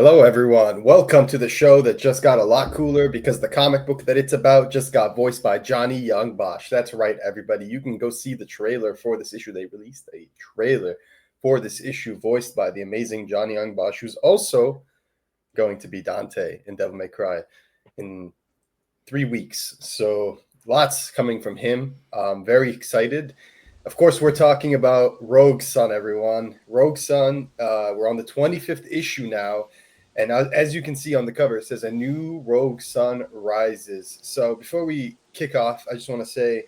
Hello, everyone. Welcome to the show that just got a lot cooler because the comic book that it's about just got voiced by Johnny Young Bosch. That's right, everybody. You can go see the trailer for this issue. They released a trailer for this issue voiced by the amazing Johnny Young Bosch, who's also going to be Dante in Devil May Cry in 3 weeks. So lots coming from him. I'm very excited. Of course, we're talking about Rogue Sun, everyone. Rogue Sun, we're on the 25th issue now. And as you can see on the cover, it says a new Rogue Sun rises. So before we kick off, I just want to say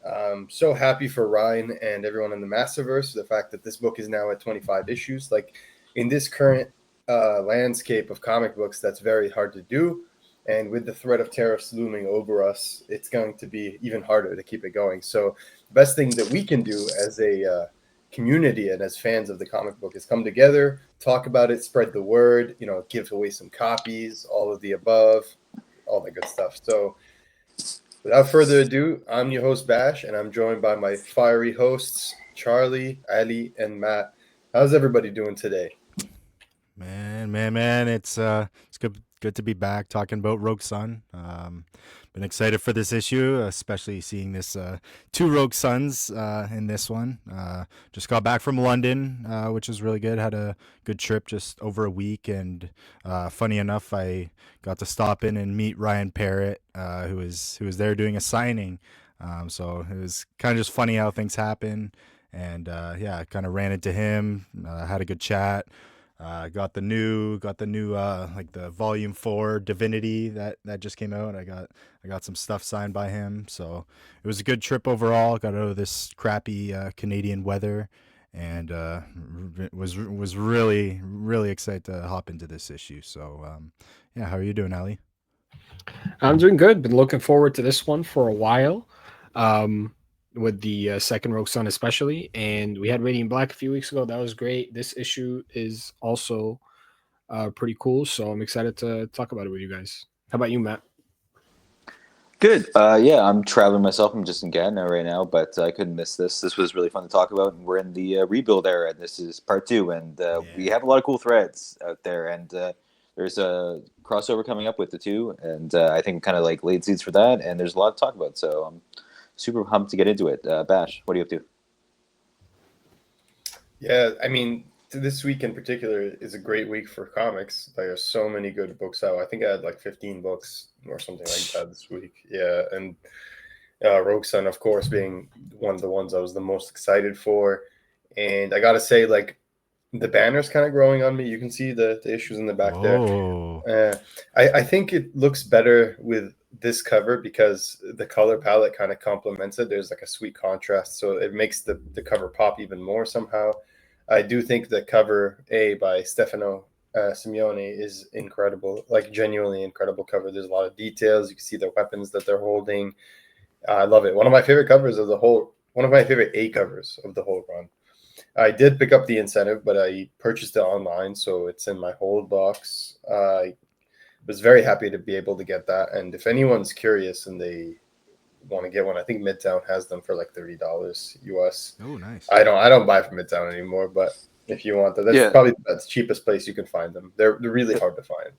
I'm so happy for Ryan and everyone in the Massiveverse, the fact that this book is now at 25 issues. Like in this current landscape of comic books, that's very hard to do. And with the threat of tariffs looming over us, it's going to be even harder to keep it going. So the best thing that we can do as a community and as fans of the comic book is come together, talk about it, spread the word, give away some copies, all of the above, all that good stuff. So without further ado, I'm your host Bash, and I'm joined by my fiery hosts Charlie, Ali, and Matt. How's everybody doing today? Man, it's good to be back talking about Rogue Sun. Been excited for this issue, especially seeing this two Rogue Suns in this one. Just got back from London, which was really good. Had a good trip, just over a week, and funny enough, I got to stop in and meet Ryan Parrott, who was there doing a signing. So it was kind of just funny how things happen, and I kind of ran into him, had a good chat. Got the new like the volume 4 Divinity that just came out. I got some stuff signed by him, so it was a good trip overall. Got out of this crappy Canadian weather, and was really excited to hop into this issue. So how are you doing, Ali? I'm doing good. Been looking forward to this one for a while. With the second Rogue Sun especially, and we had Radiant Black a few weeks ago. That was great. This issue is also pretty cool, so I'm excited to talk about it with you guys. How about you, Matt? Good. I'm traveling myself. I'm just in Ghana right now, but I couldn't miss this. This was really fun to talk about. And we're in the rebuild era, and this is part 2, and we have a lot of cool threads out there, and there's a crossover coming up with the two, and I think kind of like laid seeds for that, and there's a lot to talk about, so I'm super pumped to get into it. Bash, what are you up to? Yeah, I mean, this week in particular is a great week for comics. There are so many good books out. I think I had like 15 books or something like that this week. Yeah, and Rogue Sun, of course, being one of the ones I was the most excited for. And I got to say, like, the banner's kind of growing on me. You can see the issues in the back there. I think it looks better with this cover because the color palette kind of complements it. There's like a sweet contrast, so it makes the cover pop even more somehow. I do think the cover A by Stefano Simeone is incredible, like genuinely incredible cover. There's a lot of details. You can see the weapons that they're holding. I love it. One of my favorite covers of the whole, one of my favorite A covers of the whole run. I did pick up the incentive, but I purchased it online, so it's in my hold box. I was very happy to be able to get that. And if anyone's curious and they want to get one, I think Midtown has them for like $30 US. Oh, nice. I don't buy from Midtown anymore, but if you want that, that's probably the cheapest place you can find them. They're really hard to find.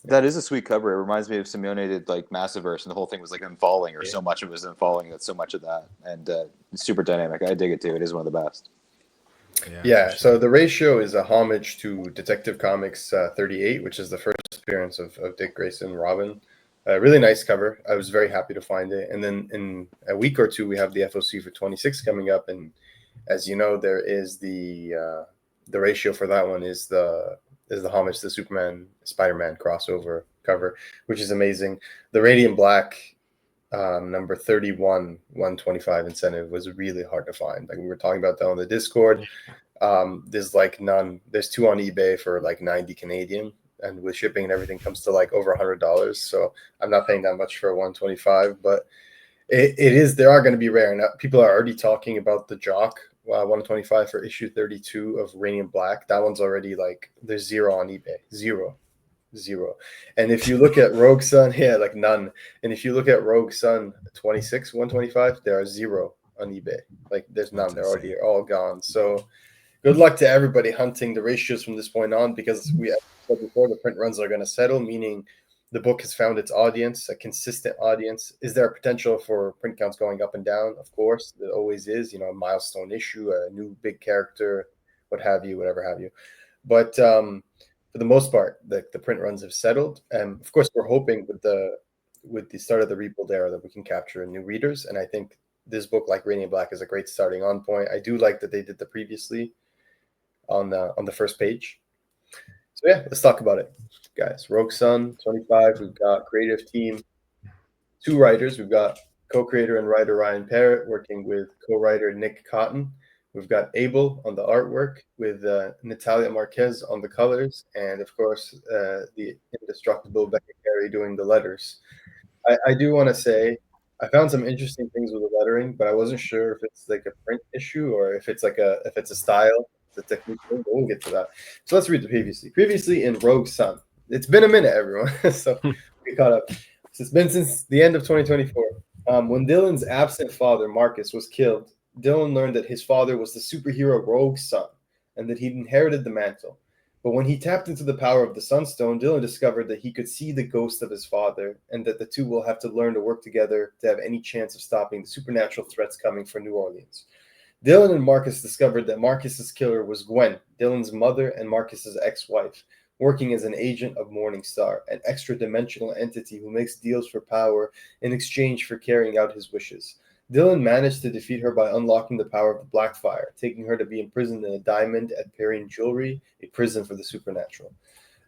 That is a sweet cover. It reminds me of Simeone did like Massiveverse, and the whole thing was like unfalling, or so much of it was unfalling. That's so much of that, and it's super dynamic. I dig it too. It is one of the best. Yeah, sure. So the ratio is a homage to Detective Comics 38, which is the first appearance of Dick Grayson Robin. Really nice cover. I was very happy to find it. And then in a week or two, we have the FOC for 26 coming up. And as you know, there is the ratio for that one is the homage to the Superman Spider-Man crossover cover, which is amazing. The Radiant Black number 31 125 incentive was really hard to find. Like we were talking about that on the Discord. There's like none. There's 2 on eBay for like 90 Canadian, and with shipping and everything comes to like over $100. So I'm not paying that much for a 125, but it is, there are going to be rare. And people are already talking about the Jock 125 for issue 32 of Radiant Black. That one's already like, there's 0 on eBay. Zero. And if you look at Rogue Sun, like none. And if you look at Rogue Sun 26 125, there are 0 on eBay. Like there's none. They're already all gone. So good luck to everybody hunting the ratios from this point on, because we said before, the print runs are going to settle, meaning the book has found its audience, a consistent audience. Is there a potential for print counts going up and down? Of course, there always is. A milestone issue, a new big character, what have you, whatever have you. But for the most part, the print runs have settled, and of course, we're hoping with the start of the rebuild era that we can capture new readers. And I think this book, like Radiant Black, is a great starting on point. I do like that they did the previously on the first page. So yeah, let's talk about it, guys. Rogue Sun 25. We've got creative team, 2 writers. We've got co-creator and writer Ryan Parrott working with co-writer Nick Cotton. We've got Abel on the artwork with Natalia Marques on the colors, and of course the indestructible Becca Carey doing the letters. I do want to say I found some interesting things with the lettering, but I wasn't sure if it's like a print issue or if it's a style, it's a technique thing. But we'll get to that. So let's read the previously. Previously in Rogue Sun. It's been a minute, everyone. So we caught up. So it's been since the end of 2024. When Dylan's absent father, Marcus, was killed, Dylan learned that his father was the superhero Rogue Sun and that he'd inherited the mantle. But when he tapped into the power of the Sunstone, Dylan discovered that he could see the ghost of his father and that the two will have to learn to work together to have any chance of stopping the supernatural threats coming for New Orleans. Dylan and Marcus discovered that Marcus's killer was Gwen, Dylan's mother and Marcus's ex-wife, working as an agent of Morningstar, an extra-dimensional entity who makes deals for power in exchange for carrying out his wishes. Dylan managed to defeat her by unlocking the power of the Blackfire, taking her to be imprisoned in a diamond at Perrine Jewelry, a prison for the supernatural.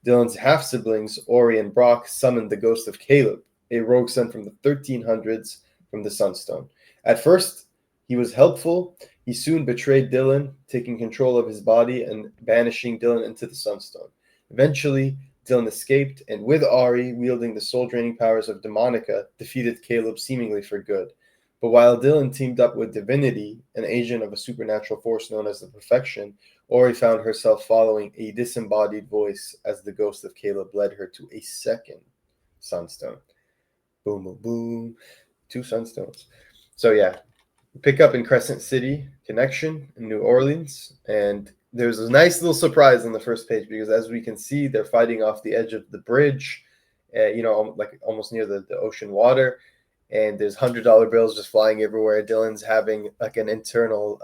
Dylan's half-siblings, Ori and Brock, summoned the ghost of Caleb, a rogue son from the 1300s from the Sunstone. At first, he was helpful. He soon betrayed Dylan, taking control of his body and banishing Dylan into the Sunstone. Eventually, Dylan escaped, and with Ari, wielding the soul-draining powers of Demonica, defeated Caleb seemingly for good. But while Dylan teamed up with Divinity, an agent of a supernatural force known as the Perfection, Ori found herself following a disembodied voice as the ghost of Caleb led her to a second Sunstone. Boom, boom, boom. 2 Sunstones. So yeah, pick up in Crescent City Connection in New Orleans, and there's a nice little surprise on the first page because as we can see, they're fighting off the edge of the bridge, like almost near the ocean water. And there's $100 bills just flying everywhere. Dylan's having like an internal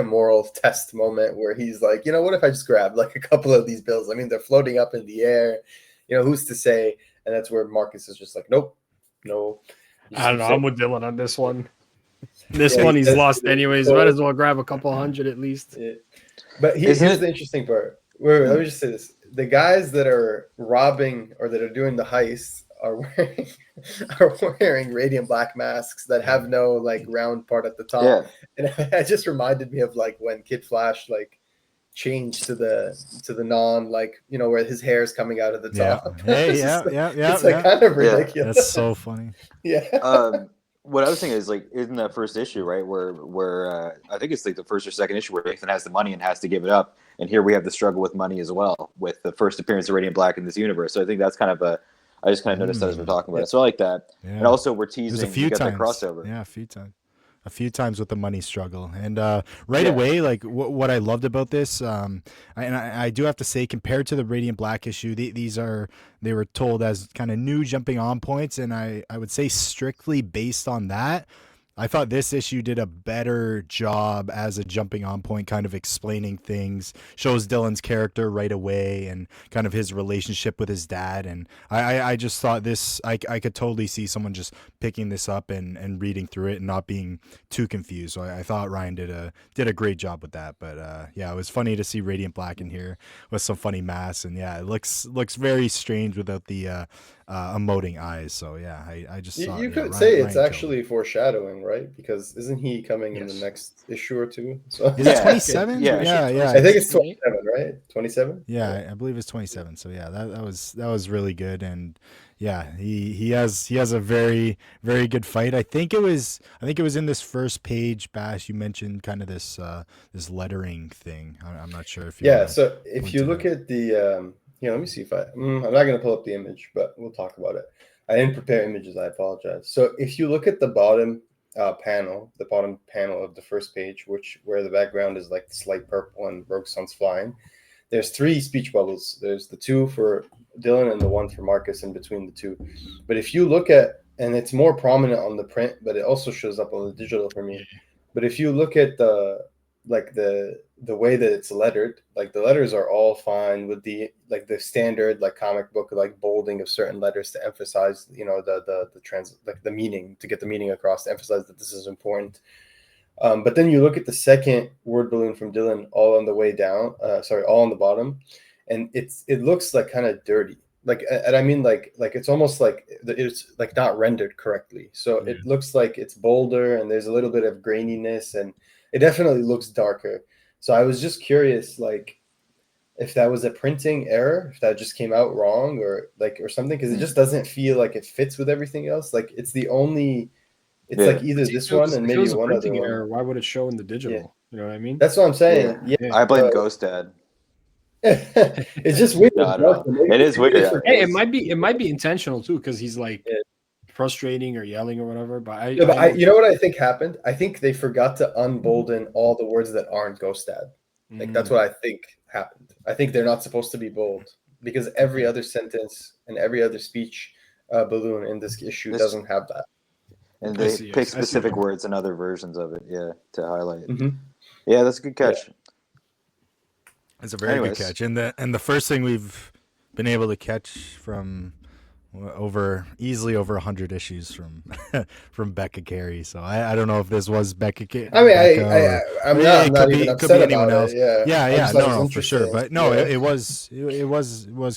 moral test moment where he's like, what if I just grab like a couple of these bills? I mean, they're floating up in the air. Who's to say? And that's where Marcus is just like, nope, no. I don't know. I'm with Dylan on this one. This one he's lost anyways. Might as well grab a couple hundred at least. Yeah. But here's the interesting part. Let me just say this. The guys that are robbing or that are doing the heist are wearing Radiant Black masks that have no like round part at the top. Yeah. And it just reminded me of like when Kid Flash like changed to the non like where his hair is coming out of the top. Yeah. Hey, it's like kind of ridiculous. That's so funny. Yeah. What I was thinking is like, isn't that first issue right where I think it's like the first or second issue where Nathan has the money and has to give it up, and here we have the struggle with money as well with the first appearance of Radiant Black in this universe. So I think that's kind of I just kind of noticed that as we're talking about it. So I like that. Yeah. And also we're teasing a few times. That crossover. Yeah, a few times with the money struggle. And right away, like what I loved about this, I do have to say, compared to the Radiant Black issue, they were told as kind of new jumping on points. And I would say strictly based on that, I thought this issue did a better job as a jumping on point, kind of explaining things, shows Dylan's character right away and kind of his relationship with his dad. And I just thought this, I could totally see someone just picking this up and reading through it and not being too confused. So I thought Ryan did a great job with that. But it was funny to see Radiant Black in here with some funny masks. And yeah, it looks very strange without the emoting eyes. So yeah, I just thought, you could say it's actually foreshadowing, right? Because isn't he coming in the next issue or two? So is it 27? Yeah. I think it's 27, right? 27. Yeah, I believe it's 27. So yeah, that was really good, and yeah, he has a very, very good fight. I think it was in this first page, Bash. You mentioned kind of this lettering thing. I'm not sure if you So if you look at the let me see if I'm not going to pull up the image, but we'll talk about it. I didn't prepare images. I apologize. So if you look at the bottom panel, the bottom panel of the first page, where the background is like slight purple and Rogue Sun's flying. There's 3 speech bubbles. There's the 2 for Dylan and the 1 for Marcus in between the 2. But if you look at, and it's more prominent on the print, but it also shows up on the digital for me. But if you look at the way that it's lettered, like the letters are all fine with the standard like comic book like bolding of certain letters to emphasize, you know, the meaning, to get the meaning across, to emphasize that this is important. But then you look at the second word balloon from Dylan, all on the way down, all on the bottom, and it looks like kind of dirty. Like, and I mean, like it's almost like it's like not rendered correctly. So it looks like it's bolder, and there's a little bit of graininess, and it definitely looks darker. So I was just curious, like, if that was a printing error, if that just came out wrong, or something, because it just doesn't feel like it fits with everything else. Like it's the only. It's like either this one and maybe one other one. Error, why would it show in the digital? Yeah. You know what I mean? That's what I'm saying. Yeah. I blame Ghost Dad. It's just weird. No, I don't know. It is weird. Hey, it might be intentional too, because he's like frustrating or yelling or whatever. But you know what I think happened? I think they forgot to unbolden all the words that aren't Ghost Dad. Like that's what I think happened. I think they're not supposed to be bold, because every other sentence and every other speech balloon in this issue doesn't have that. And they pick specific words in other versions of it, to highlight. Mm-hmm. Yeah, that's a good catch. Yeah. It's a very good catch, and the first thing we've been able to catch from easily over 100 issues from Becca Carey. So I don't know if this was Becca Carey. I mean, I'm not even upset about it. Yeah, no, for sure. But no, it was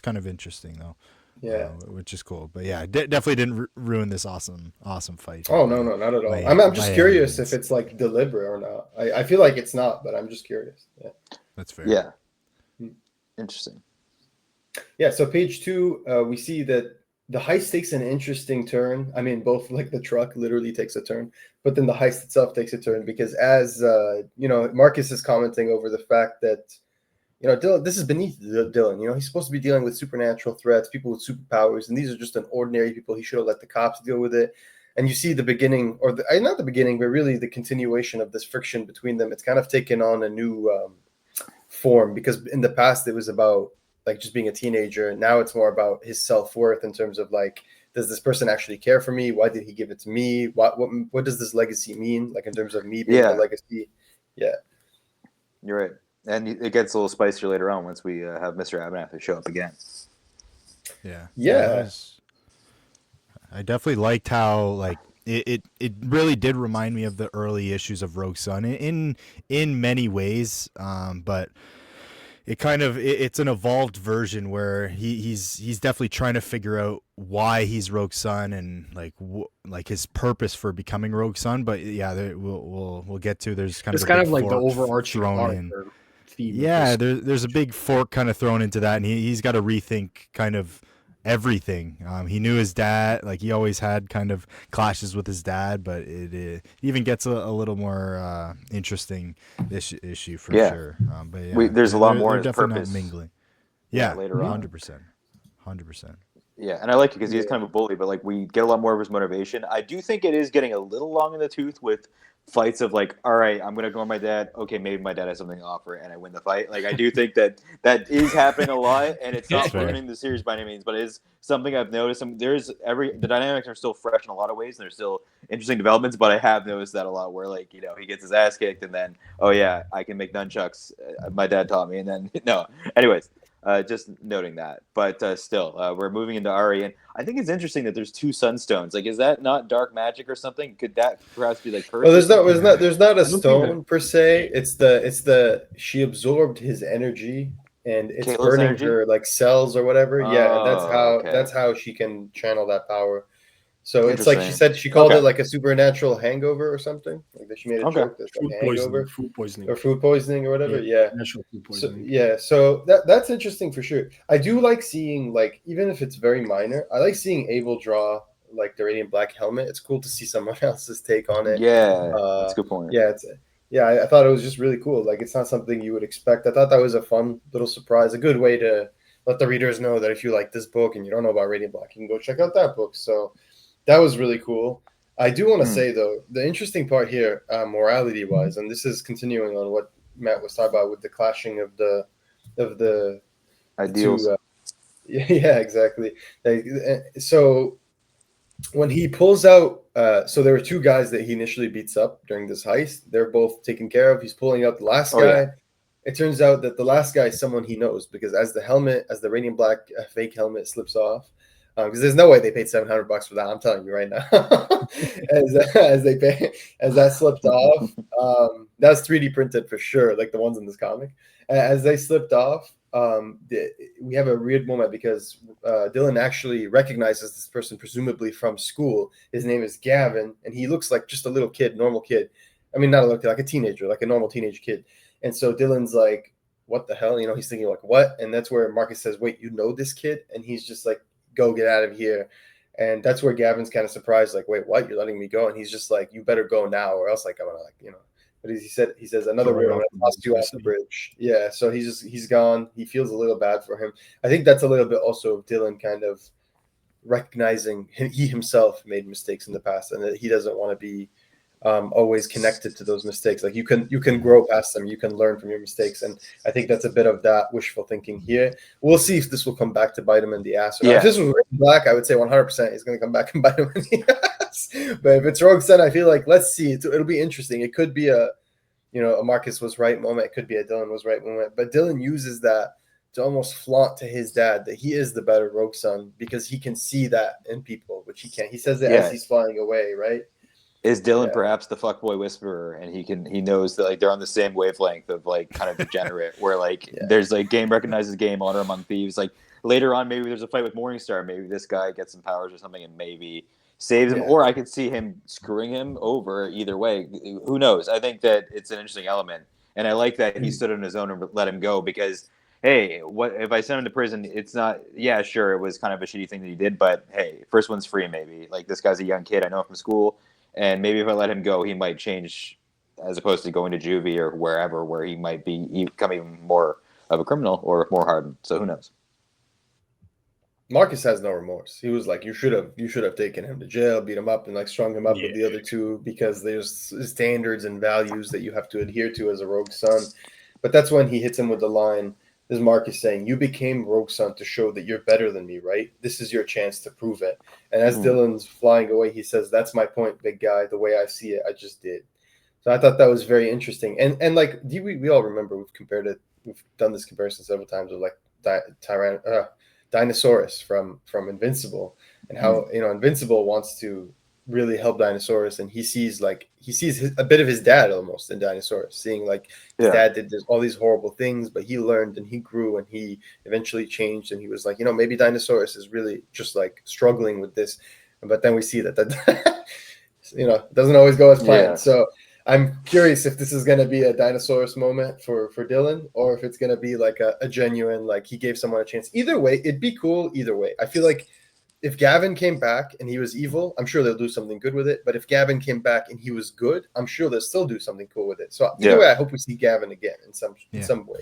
kind of interesting though. Yeah, which is cool. But yeah, definitely didn't ruin this awesome fight. Oh no, not at all. I'm just curious if it's like deliberate or not. I feel like it's not, but I'm just curious. Yeah, that's fair. Yeah, interesting. Yeah, so page 2, we see that the heist takes an interesting turn. I mean, both like the truck literally takes a turn, but then the heist itself takes a turn, because as Marcus is commenting over the fact that, Dylan, this is beneath Dylan. He's supposed to be dealing with supernatural threats, people with superpowers, and these are just an ordinary people. He should have let the cops deal with it. And you see the beginning, or not the beginning, but really the continuation of this friction between them. It's kind of taken on a new form, because in the past it was about like just being a teenager. Now it's more about his self-worth in terms of like, does this person actually care for me? Why did he give it to me? What does this legacy mean? Like in terms of me being a legacy. Yeah. You're right. And it gets a little spicier later on once we have Mr. Abernathy show up again. Yeah. I definitely liked how like it really did remind me of the early issues of Rogue Sun in many ways, but it's an evolved version where he's definitely trying to figure out why he's Rogue Sun and like his purpose for becoming Rogue Sun. But yeah, we'll get to. There's kind of like the overarching theme. Yeah, there's a big fork kind of thrown into that, and he's got to rethink kind of everything. He knew his dad, like he always had kind of clashes with his dad, but it even gets a little more interesting this issue for sure. But yeah, there's a lot more definitely purpose. Not mingling. Yeah, later on, 100%. Yeah, and I like it because he's kind of a bully, but like we get a lot more of his motivation. I do think it is getting a little long in the tooth with fights of like, all right, I'm gonna go on my dad. Okay, maybe my dad has something to offer, and I win the fight. Like I do think that is happening a lot, and it's not ruining the series by any means, but it is something I've noticed. The dynamics are still fresh in a lot of ways, and there's still interesting developments. But I have noticed that a lot, where like he gets his ass kicked, and then oh yeah, I can make nunchucks. My dad taught me, and then no. Anyways. Just noting that, but still, we're moving into Ari, and I think it's interesting that there's 2 sunstones. Like, is that not dark magic or something? Could that perhaps be like? Well, there's not a stone per se. It's the she absorbed his energy, and it's Kayla's burning energy? her like cells or whatever. Yeah, and that's how she can channel that power. So it's like she said, she called it like a supernatural hangover or something. Like that she made a joke that's like hangover, food poisoning, or food poisoning or whatever. Yeah. Natural food poisoning. So that's interesting for sure. I do like seeing, like, even if it's very minor, I like seeing Abel draw like the Radiant Black helmet. It's cool to see someone else's take on it. Yeah, that's a good point. Yeah, I thought it was just really cool. Like, it's not something you would expect. I thought that was a fun little surprise, a good way to let the readers know that if you like this book and you don't know about Radiant Black, you can go check out that book. So that was really cool. I do want to say though, the interesting part here, morality wise, and this is continuing on what Matt was talking about with the clashing of the Ideals. two. Yeah, exactly. So when he pulls out, so there were two guys that he initially beats up during this heist. They're both taken care of. He's pulling out the last guy. Yeah. It turns out that the last guy is someone he knows because as the radiant black fake helmet slips off, because there's no way they paid $700 for that. I'm telling you right now. as that slipped off, that's 3D printed for sure, like the ones in this comic. As they slipped off, we have a weird moment because Dylan actually recognizes this person, presumably from school. His name is Gavin, and he looks like just a little kid, normal kid. I mean, not a little kid, like a teenager, like a normal teenage kid. And so Dylan's like, what the hell? He's thinking like, what? And that's where Marcus says, wait, you know this kid? And he's just like, go get out of here. And that's where Gavin's kind of surprised, like, wait, what? You're letting me go? And he's just like, you better go now or else like I'm gonna But he says another word, I'm gonna toss you off the bridge. Yeah, so he's gone. He feels a little bad for him. I think that's a little bit also of Dylan kind of recognizing he himself made mistakes in the past and that he doesn't want to be always connected to those mistakes. Like you can grow past them, you can learn from your mistakes, and I think that's a bit of that wishful thinking here. We'll see if this will come back to bite him in the ass. If this was Black, I would say 100% he's going to come back and bite him in the ass. But if it's Rogue Sun, I feel like let's see. It'll be interesting. It could be a Marcus was right moment. It could be a Dylan was right moment. But Dylan uses that to almost flaunt to his dad that he is the better Rogue Son because he can see that in people, which he can't. He says it as he's flying away, right? Is Dylan perhaps the fuckboy whisperer, and he knows that like they're on the same wavelength of like kind of degenerate, where like there's like game recognizes game, honor among thieves. Like later on, maybe there's a fight with Morningstar. Maybe this guy gets some powers or something, and maybe saves him. Or I could see him screwing him over. Either way, who knows? I think that it's an interesting element, and I like that he stood on his own and let him go because. Hey, what if I send him to prison? It's not. Yeah, sure, it was kind of a shitty thing that he did, but hey, first one's free. Maybe like this guy's a young kid. I know him from school. And maybe if I let him go, he might change as opposed to going to juvie or wherever where he might become even more of a criminal or more hardened. So who knows? Marcus has no remorse. He was like, you should have taken him to jail, beat him up, and like strung him up with the other two because there's standards and values that you have to adhere to as a Rogue Son. But that's when he hits him with the line. This is Marcus saying, you became Rogue Son to show that you're better than me, right? This is your chance to prove it. And as Dylan's flying away, he says, that's my point, big guy. The way I see it, I just did. So I thought that was very interesting. And like, we all remember we've done this comparison several times with like Dinosaurus from Invincible and how, Invincible wants to really help Dinosaurus, and he sees a bit of his dad almost in Dinosaurus, seeing like his dad did all these horrible things, but he learned and he grew and he eventually changed, and he was like, maybe Dinosaurus is really just like struggling with this, but then we see that doesn't always go as planned. So I'm curious if this is going to be a Dinosaurus moment for Dylan, or if it's going to be like a genuine, like he gave someone a chance. Either way, it'd be cool. Either way, I feel like if Gavin came back and he was evil, I'm sure they'll do something good with it. But if Gavin came back and he was good, I'm sure they'll still do something cool with it. So either way, I hope we see Gavin again in some way,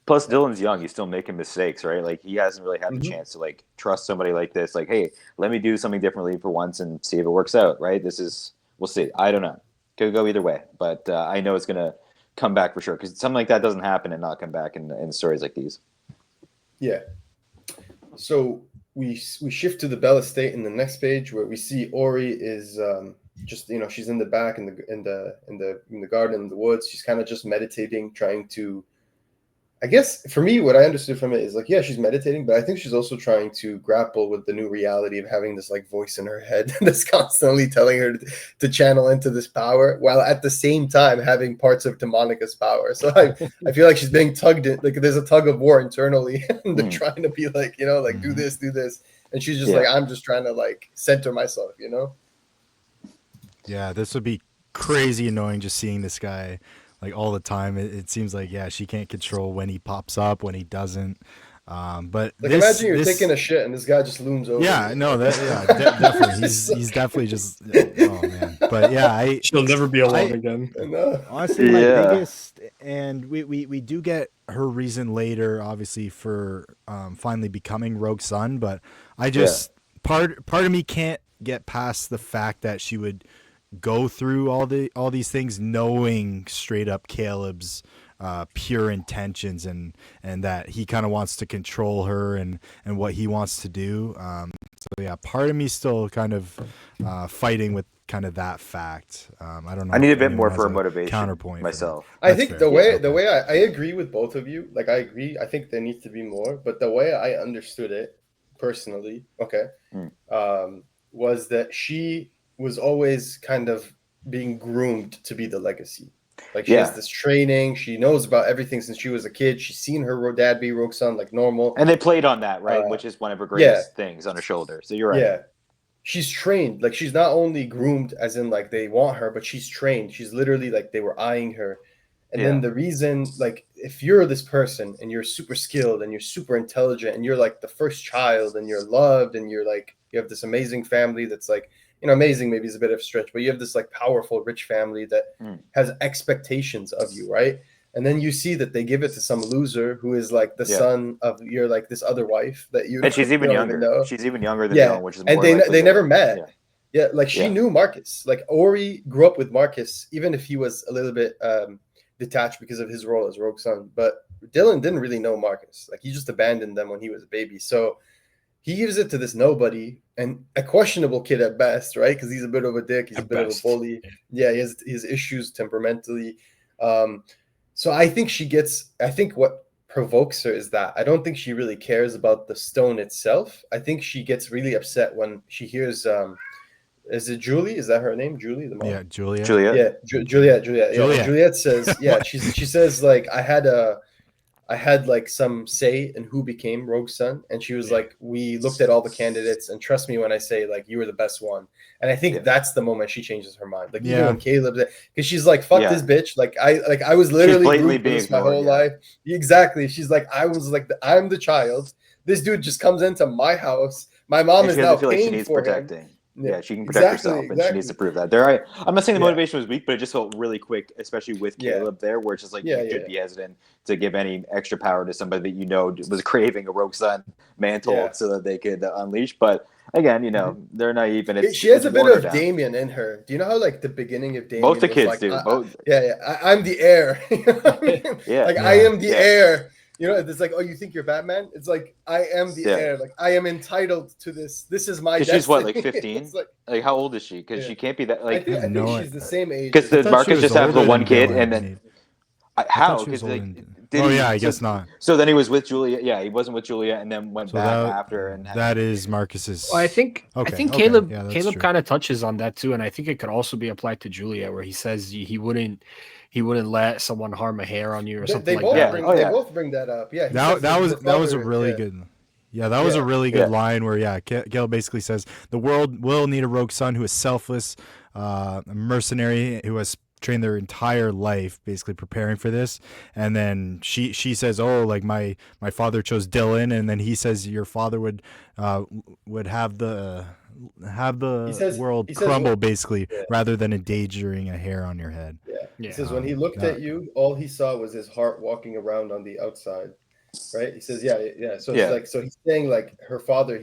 Plus, Dylan's young; he's still making mistakes, right? Like he hasn't really had the chance to like trust somebody like this. Like, hey, let me do something differently for once and see if it works out. Right? We'll see. I don't know. Could go either way, but I know it's gonna come back for sure because something like that doesn't happen and not come back in stories like these. Yeah. So. We shift to the Bell estate in the next page where we see Ori is just she's in the back in the garden in the woods. She's kind of just meditating, trying to. I guess for me, what I understood from it is like, she's meditating, but I think she's also trying to grapple with the new reality of having this like voice in her head that's constantly telling her to channel into this power, while at the same time having parts of Demonica's power. So I feel like she's being tugged in, like there's a tug of war internally, and they're trying to be like, do this, and she's just like, I'm just trying to like center myself, Yeah, this would be crazy annoying just seeing this guy. Like all the time, it seems like she can't control when he pops up, when he doesn't. But like imagine you're taking a shit and this guy just looms over. Yeah, no, definitely. He's definitely just. Oh man, but she'll never be alone again. Honestly, my biggest, and we do get her reason later, obviously for finally becoming Rogue Son, but I just part of me can't get past the fact that she would go through all these things knowing straight up Caleb's pure intentions and that he kind of wants to control her and what he wants to do. So yeah, part of me still kind of fighting with kind of that fact. I don't know. I need a if bit more anyone for a has motivation counterpoint for that. myself. I That's think fair. the way I agree with both of you. Like I agree. I think there needs to be more. But the way I understood it personally, was that she was always kind of being groomed to be the legacy. Like she has this training. She knows about everything since she was a kid. She's seen her dad be Rogue Sun like normal. And they played on that, right? Which is one of her greatest things on her shoulder. So you're right. Yeah. She's trained. Like she's not only groomed as in like they want her, but she's trained. She's literally like they were eyeing her. And then the reason, like, if you're this person and you're super skilled and you're super intelligent and you're like the first child and you're loved and you're like, you have this amazing family that's like, amazing maybe is a bit of a stretch, but you have this like powerful, rich family that has expectations of you, right? And then you see that they give it to some loser who is like the son of your like this other wife that you and she's even younger. She's even younger than Dylan, which is more and they never met. Yeah. She knew Marcus. Like Ori grew up with Marcus, even if he was a little bit detached because of his role as Rogue Sun. But Dylan didn't really know Marcus. Like he just abandoned them when he was a baby. So he gives it to this nobody and a questionable kid at best, right? Because he's a bit of a dick. He's a bit of a bully. Yeah, he has issues temperamentally. So I think what provokes her is that I don't think she really cares about the stone itself. I think she gets really upset when she hears is it Julie? Is that her name? Julie, the mom? Yeah, Juliet. Yeah, Juliet. Yeah, Juliet says, she says like I had like some say in who became Rogue Sun, and she was like, we looked at all the candidates, and trust me when I say like you were the best one. And I think that's the moment she changes her mind. Like even when Caleb, because she's like, fuck this bitch. Like I was literally groomed for this my whole life. Exactly. She's like, I was like, I'm the child. This dude just comes into my house. My mom is now paying for protecting. Yeah, she can protect herself, and she needs to prove that. I'm not saying the motivation was weak, but it just felt really quick, especially with Caleb there, where it's just like you should be hesitant to give any extra power to somebody that you know was craving a Rogue Sun mantle so that they could unleash. But again, they're naive, and she has a bit of Damien in her. Do you know how like the beginning of Damien? Both the kids like, do. I'm the heir. I am the heir. It's like, oh, you think you're Batman? It's like, I am the heir. Like, I am entitled to this. This is my destiny. She's what, like 15? like, how old is she? Because she can't be that. Like, I think she's the same age. Because did Marcus just have the one kid, and then how? Because I guess not. So then he was with Julia. Yeah, he wasn't with Julia, and then went back after. And that is Marcus's. Well, I think Caleb kind of touches on that too, and I think it could also be applied to Julia, where he says he wouldn't let someone harm a hair on you or something like that. They both bring that up. Yeah, that was a really good. Yeah, that was a really good line where Caleb basically says the world will need a Rogue Sun who is selfless, a mercenary who has trained their entire life basically preparing for this. And then she says, oh, like my father chose Dylan, and then he says your father would have the world crumble basically rather than endangering a hair on your head. He says when he looked at you, all he saw was his heart walking around on the outside. Right? He says, So it's like, so he's saying like her father,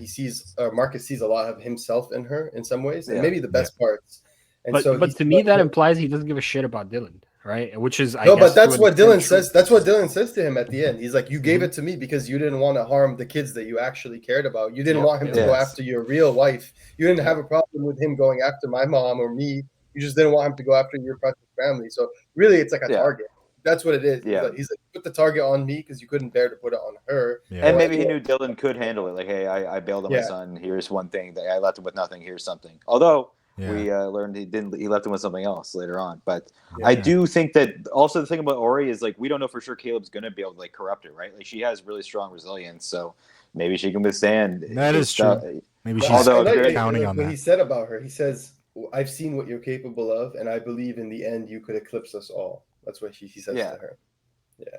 Marcus sees a lot of himself in her in some ways, and maybe the best parts. And but to me, that implies he doesn't give a shit about Dylan, right? Which is but that's what Dylan says. That's what Dylan says to him at the end. He's like, you gave it to me because you didn't want to harm the kids that you actually cared about. You didn't want him to go after your real wife. You didn't have a problem with him going after my mom or me. You just didn't want him to go after your precious family. So really, it's like a target. That's what it is. Yeah. He's like, put the target on me because you couldn't bear to put it on her. Yeah. And maybe he knew Dylan could handle it. Like, hey, I bailed on my son. Here's one thing that I left him with nothing. Here's something. Although we learned he didn't. He left him with something else later on. But I do think that also the thing about Ori is like we don't know for sure Caleb's going to be able to like corrupt her, right? Like she has really strong resilience, so maybe she can withstand. That is true. Maybe she's counting on that. What he said about her, he says, "I've seen what you're capable of, and I believe in the end you could eclipse us all." That's what he says to her.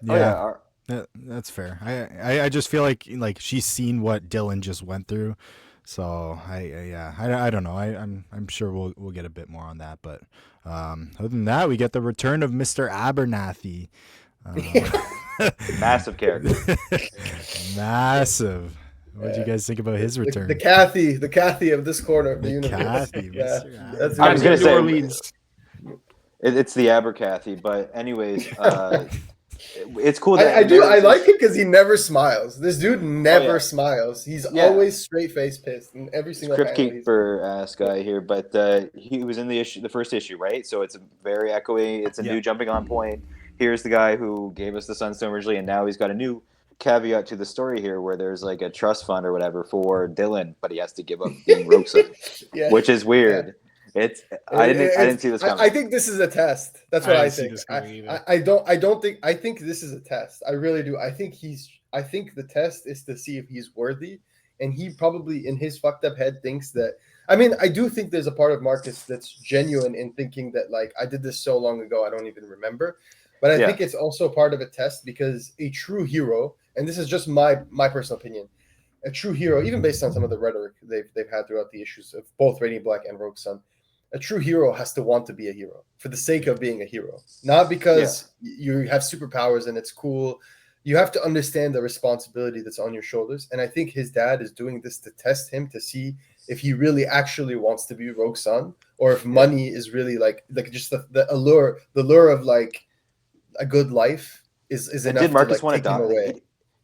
Yeah. That's fair. I just feel like she's seen what Dylan just went through, so I don't know. I'm sure we'll get a bit more on that, but other than that, we get the return of Mr. Abernathy. Massive character. Massive. What do you guys think about his The return? the Kathy of this corner of the The universe. Kathy, Yeah, Mr. that's I was Gotta gonna get say- New Orleans. It's the Abercathy, but anyways, it's cool that I do. I there's like this- him because he never smiles. This dude never yeah. smiles. He's Yeah. always straight face pissed in every single Crypt panel. He's Keeper ass guy here, but he was in the first issue, right? So it's very echoey. It's a new jumping on point. Here's the guy who gave us the Sunstone originally, and now he's got a new caveat to the story here, where there's like a trust fund or whatever for Dylan, but he has to give up being Rogue Son, yeah. which is weird. It's I didn't see this coming. I think this is a test. That's what I I didn't see think. this coming either. I don't think. I think this is a test. I really do. I think the test is to see if he's worthy, and he probably in his fucked up head thinks that. I mean, I do think there's a part of Marcus that's genuine in thinking that like I did this so long ago I don't even remember, but I think it's also part of a test because a true hero, and this is just my personal opinion, a true hero, even based on some of the rhetoric they've had throughout the issues of both Radiant Black and Rogue Son. A true hero has to want to be a hero for the sake of being a hero, not because you have superpowers and it's cool. You have to understand the responsibility that's on your shoulders. And I think his dad is doing this to test him to see if he really actually wants to be Rogue Son or if money is really like just the lure of like a good life is enough did Marcus to want like, to take him die? away.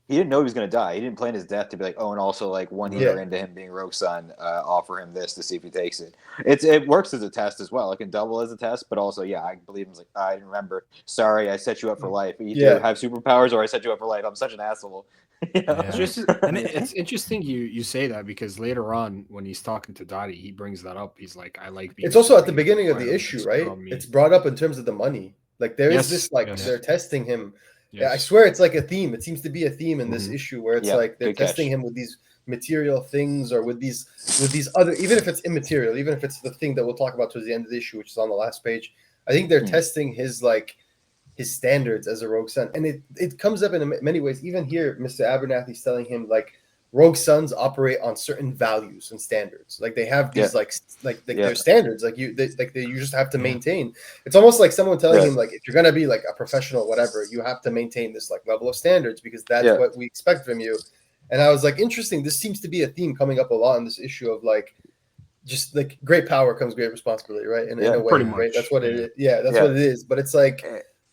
He didn't know he was going to die. He didn't plan his death to be like, oh, and also like 1 year into him being Rogue Son, offer him this to see if he takes it. It works as a test as well. It can double as a test, but also, I believe him. Like, I didn't remember. Sorry, I set you up for life. You either have superpowers or I set you up for life. I'm such an asshole. And it's interesting you say that because later on when he's talking to Dottie, he brings that up. He's like, I like being. It's also at the beginning of the issue, right? It's brought up in terms of the money. Like there is this like they're testing him. Yeah, I swear it's like a theme. It seems to be a theme in this issue where it's like they're testing him with these material things or with these other, even if it's immaterial, even if it's the thing that we'll talk about towards the end of the issue, which is on the last page. I think they're testing his standards as a Rogue Son, and it comes up in many ways. Even here, Mr. Abernathy's telling him like Rogue Sons operate on certain values and standards. Like they have these their standards. Like you just have to maintain. It's almost like someone telling him like if you're gonna be like a professional, whatever, you have to maintain this like level of standards because that's what we expect from you. And I was like, interesting. This seems to be a theme coming up a lot in this issue of like just like great power comes great responsibility, right? In a way, pretty much. right? That's what it is. Yeah, that's what it is. But it's like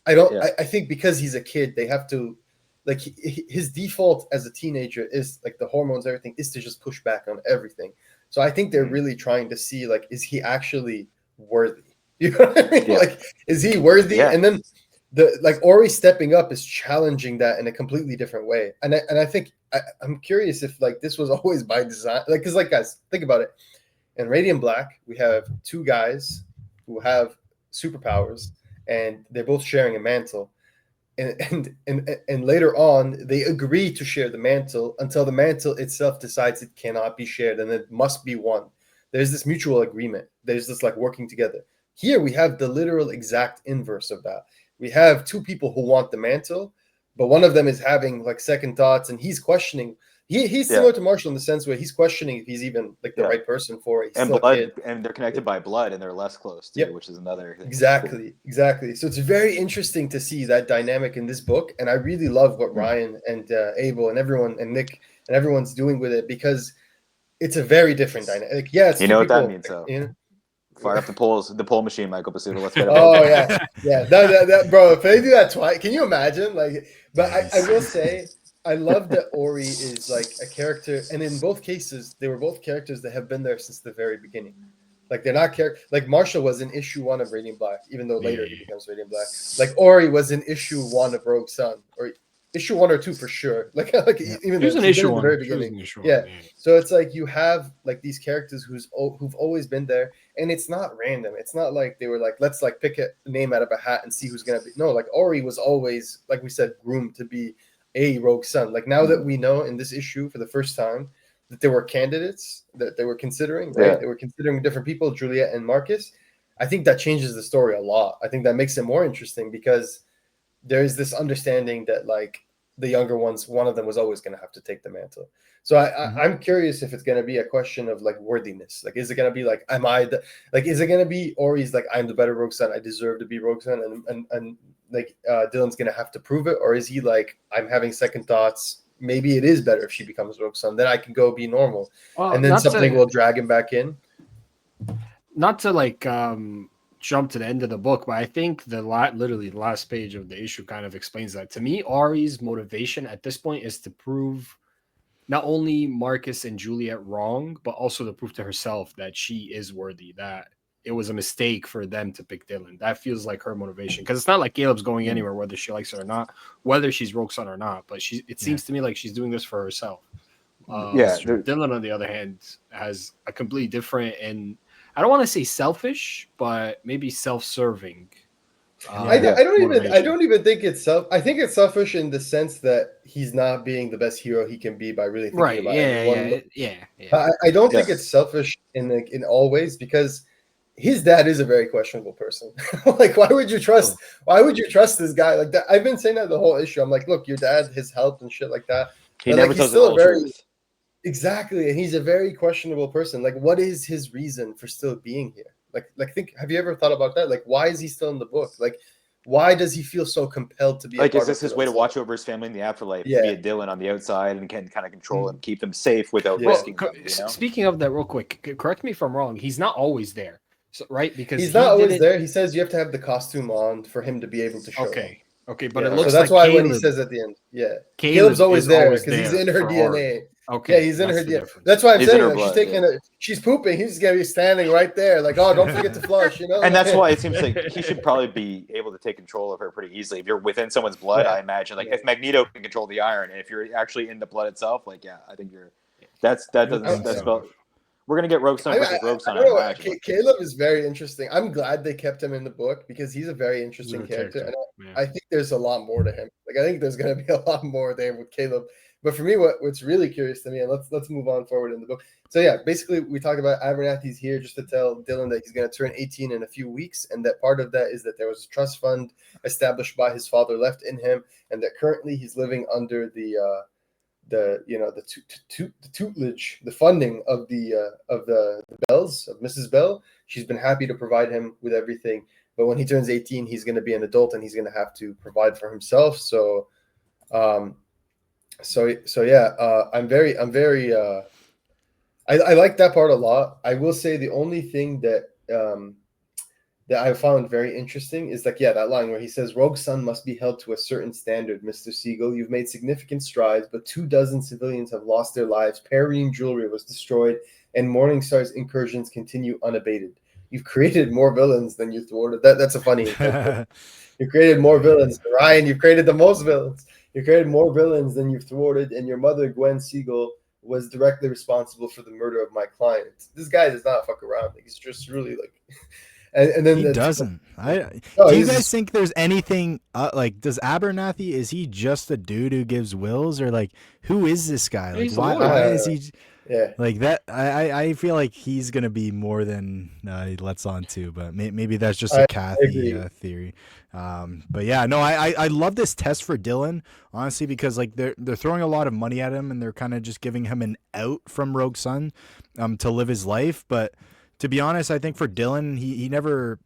I think because he's a kid, they have to. Like his default as a teenager is like the hormones, everything is to just push back on everything. So I think they're really trying to see like, is he actually worthy? You know what I mean? Like, is he worthy? And then Ori stepping up is challenging that in a completely different way. And I think I'm curious if like this was always by design. Like, because like guys, think about it. In Radiant Black, we have two guys who have superpowers, and they're both sharing a mantle. And later on, they agree to share the mantle until the mantle itself decides it cannot be shared and it must be one. There's this mutual agreement. There's this like working together. Here we have the literal exact inverse of that. We have two people who want the mantle, but one of them is having like second thoughts and he's questioning. He's similar to Marshall in the sense where he's questioning if he's even like the right person for it. He's and still blood, a kid. and they're connected by blood, and they're less close too, which is another thing. Exactly. So it's very interesting to see that dynamic in this book, and I really love what Ryan and Abel and everyone and Nick and everyone's doing with it because it's a very different dynamic. Like, it's you know what that means, though. You know? Fire up the pole machine, Michael Pasuto. Let's get it. Oh yeah. That bro. If they do that twice, can you imagine? Like, but I will say. I love that Ori is like a character, and in both cases, they were both characters that have been there since the very beginning. Like they're not like Marshall was in issue 1 of Radiant Black, even though later he becomes Radiant Black. Like Ori was in issue 1 of Rogue Son, or issue 1 or 2 for sure. Like even though an issue in the very beginning. Yeah. So it's like you have like these characters who've always been there, and it's not random. It's not like they were like, let's like pick a name out of a hat and see who's gonna be. No, like Ori was always, like we said, groomed to be a Rogue Son. Like now that we know in this issue for the first time that there were candidates that they were considering, right? They were considering different people, Juliet and Marcus. I think that changes the story a lot. I think that makes it more interesting because there is this understanding that like the younger ones, one of them was always going to have to take the mantle. So I'm curious if it's going to be a question of like worthiness. Like, is it going to be like, is it going to be Ori's like, I'm the better Rogue Son, I deserve to be Rogue Son, and like Dylan's going to have to prove it, or is he like, I'm having second thoughts, maybe it is better if she becomes Rogue Sun. Then I can go be normal, Well, and then something will drag him back in. Not to like jump to the end of the book, but I think literally the last page of the issue kind of explains that. To me, Ari's motivation at this point is to prove not only Marcus and Juliet wrong, but also to prove to herself that she is worthy, that it was a mistake for them to pick Dylan. That feels like her motivation, because it's not like Caleb's going anywhere, whether she likes it or not, whether she's Rogue Sun or not. But it seems to me like she's doing this for herself. Dylan, on the other hand, has a completely different, and I don't want to say selfish, but maybe self-serving. I don't even think it's I think it's selfish in the sense that he's not being the best hero he can be by really thinking about everyone. I don't think it's selfish in all ways, because his dad is a very questionable person. Like, why would you trust this guy like that? I've been saying that the whole issue. I'm like, look, your dad has helped and shit like that. He never tells the whole truth. Exactly, and he's a very questionable person. Like, what is his reason for still being here? Have you ever thought about that? Like, why is he still in the book? Like, why does he feel so compelled to be? Like, is this his way to watch over his family in the afterlife? Yeah, be a Dylan on the outside and can kind of control and keep them safe without risking them. You know? Speaking of that, real quick, correct me if I'm wrong. He's not always there, right? Because he's not always there. He says you have to have the costume on for him to be able to show. Okay, but it looks so that's like why when he says at the end, Caleb's always there because he's in her DNA. Okay, yeah, he's in her DNA. That's why I'm saying like, she's pooping. He's gonna be standing right there, like, oh, don't forget to flush, you know. And that's why it seems like he should probably be able to take control of her pretty easily. If you're within someone's blood, I imagine, like if Magneto can control the iron, and if you're actually in the blood itself, like, I think you're. That's spell. We're gonna get Rogue Sun versus Rogue Sun. I imagine. Caleb is very interesting. I'm glad they kept him in the book because he's a very interesting character, and I think there's a lot more to him. Like, I think there's gonna be a lot more there with Caleb. But for me, what's really curious to me, and let's move on forward in the book. So yeah, basically we talked about Abernathy's here just to tell Dylan that he's going to turn 18 in a few weeks, and that part of that is that there was a trust fund established by his father left in him, and that currently he's living under the tutelage, the funding of the Bells, of Mrs. Bell. She's been happy to provide him with everything, but when he turns 18, he's going to be an adult and he's going to have to provide for himself. So. I'm very I like that part a lot. I will say the only thing that I found very interesting is like, that line where he says, Rogue Sun must be held to a certain standard, Mr. Siegel. You've made significant strides, but 24 civilians have lost their lives. Parrying jewelry was destroyed, and Morningstar's incursions continue unabated. You've created more villains than you thwarted. That's a funny You created more villains. Ryan, you've created the most villains. You created more villains than you've thwarted, and your mother, Gwen Siegel, was directly responsible for the murder of my client. This guy does not fuck around. Like, he's just really like, and then he doesn't. Do you guys think there's anything like? Does Abernathy, is he just a dude who gives wills, or like, who is this guy? Like, why is he? Yeah, like that. I feel like he's gonna be more than he lets on to, but maybe that's just a Kathy theory. But yeah, no, I love this test for Dylan, honestly, because like they're throwing a lot of money at him and they're kind of just giving him an out from Rogue Sun, to live his life. But to be honest, I think for Dylan, he never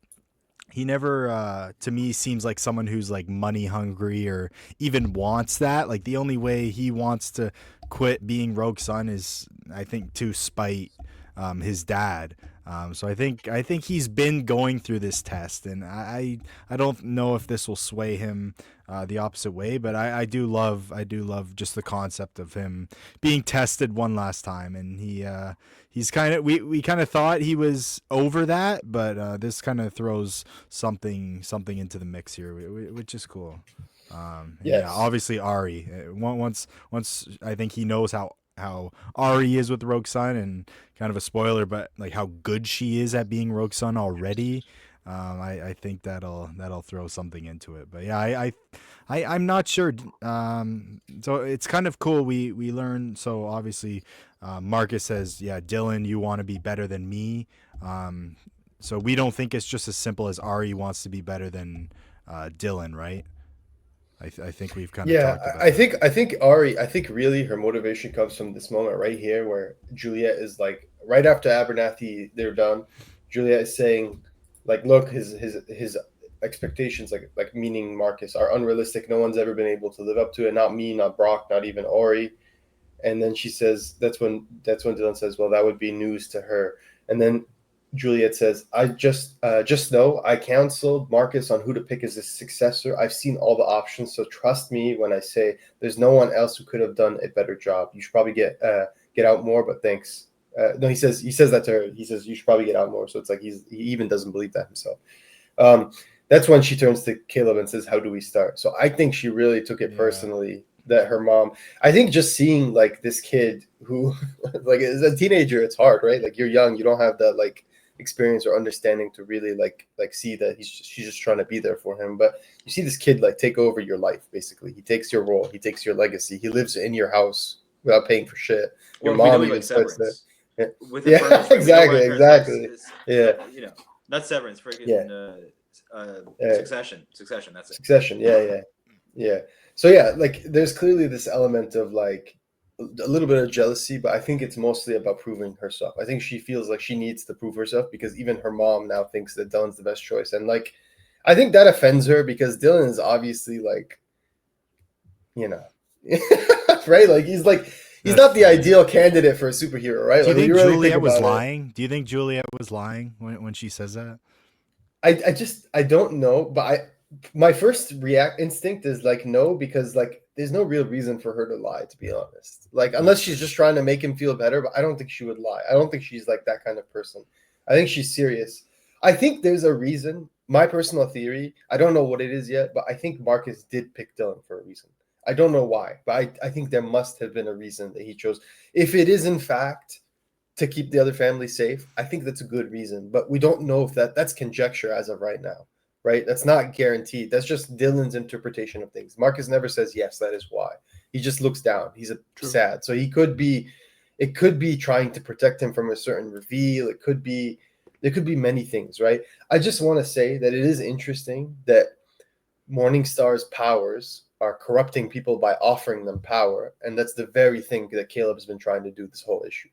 to me seems like someone who's like money hungry or even wants that. Like, the only way he wants to quit being Rogue Sun is, I think, to spite his dad. So I think he's been going through this test, and I don't know if this will sway him the opposite way, but I do love just the concept of him being tested one last time, and he's kind of we kind of thought he was over that, but this kind of throws something into the mix here, which is cool. Yeah, obviously Ari. Once I think he knows how Ari is with Rogue Sun, and kind of a spoiler, but like how good she is at being Rogue Sun already. I think that'll throw something into it. But yeah, I'm not sure. So it's kind of cool. We learn. So obviously, Marcus says, yeah, Dylan, you want to be better than me. So we don't think it's just as simple as Ari wants to be better than Dylan, right? I think we've kind of talked about I think Ari, I think really her motivation comes from this moment right here where Juliet is like, right after Abernathy, they're done. Juliet is saying, like, look, his expectations, like meaning Marcus, are unrealistic. No one's ever been able to live up to it. Not me, not Brock, not even Ori. And then she says, that's when Dylan says, well, that would be news to her. And then Juliet says, I just know I counseled Marcus on who to pick as his successor. I've seen all the options, so trust me when I say there's no one else who could have done a better job. You should probably get out more, but thanks. No, he says that to her. He says you should probably get out more. So it's like he even doesn't believe that himself. That's when she turns to Caleb and says, how do we start? So I think she really took it personally that her mom, I think just seeing like this kid who like as a teenager, it's hard, right? Like you're young, you don't have that like experience or understanding to really like see that she's just trying to be there for him. But you see this kid like take over your life, basically. He takes your role, he takes your legacy, he lives in your house without paying for shit. Your mom even starts that. Yeah, exactly. Yeah, you know, not Severance, freaking Succession. That's it. Succession. Yeah. So yeah, like there's clearly this element of like a little bit of jealousy, but I think it's mostly about proving herself. I think she feels like she needs to prove herself because even her mom now thinks that Dylan's the best choice, and like I think that offends her because Dylan is obviously like, you know, right? Like he's not the ideal candidate for a superhero, right? Do you like, think really Juliet was lying? Do you think Juliet was lying when she says that? I don't know, but my first instinct is like no, because like there's no real reason for her to lie, to be honest. Like unless she's just trying to make him feel better, but I don't think she would lie. I don't think she's like that kind of person. I think she's serious. I think there's a reason. My personal theory, I don't know what it is yet, but I think Marcus did pick Dylan for a reason. I don't know why, but I think there must have been a reason that he chose. If it is in fact to keep the other family safe, I think that's a good reason, but we don't know if that's conjecture as of right now, right? That's not guaranteed. That's just Dylan's interpretation of things. Marcus never says, yes, that is why. He just looks down. He's sad. So it could be trying to protect him from a certain reveal. There could be many things, right? I just want to say that it is interesting that Morningstar's powers are corrupting people by offering them power. And that's the very thing that Caleb's been trying to do this whole issue.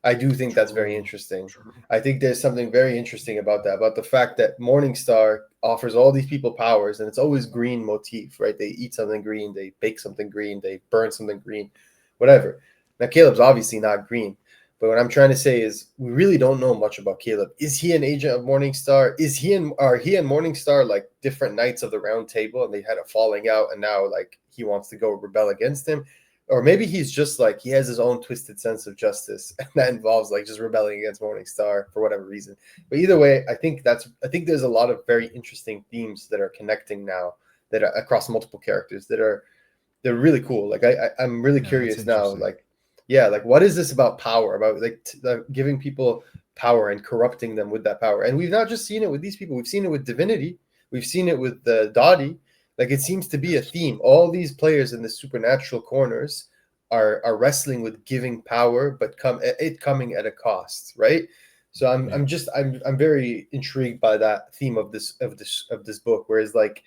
I do think that's very interesting. I think there's something very interesting about that, about the fact that Morningstar offers all these people powers, and it's always green motif, right? They eat something green, they bake something green, they burn something green, whatever. Now, Caleb's obviously not green, but what I'm trying to say is we really don't know much about Caleb. Is he an agent of Morningstar? Are he and Morningstar like different knights of the round table, and they had a falling out, and now like he wants to go rebel against him? Or maybe he's just like, he has his own twisted sense of justice, and that involves like just rebelling against Morningstar for whatever reason. But either way, I think there's a lot of very interesting themes that are connecting now that are across multiple characters they're really cool. Like I'm really curious now, like, like what is this about power, about like giving people power and corrupting them with that power? And we've not just seen it with these people. We've seen it with Divinity. We've seen it with Dottie. Like it seems to be a theme. All these players in the supernatural corners are wrestling with giving power, but coming at a cost, right? So I'm very intrigued by that theme of this book. Whereas like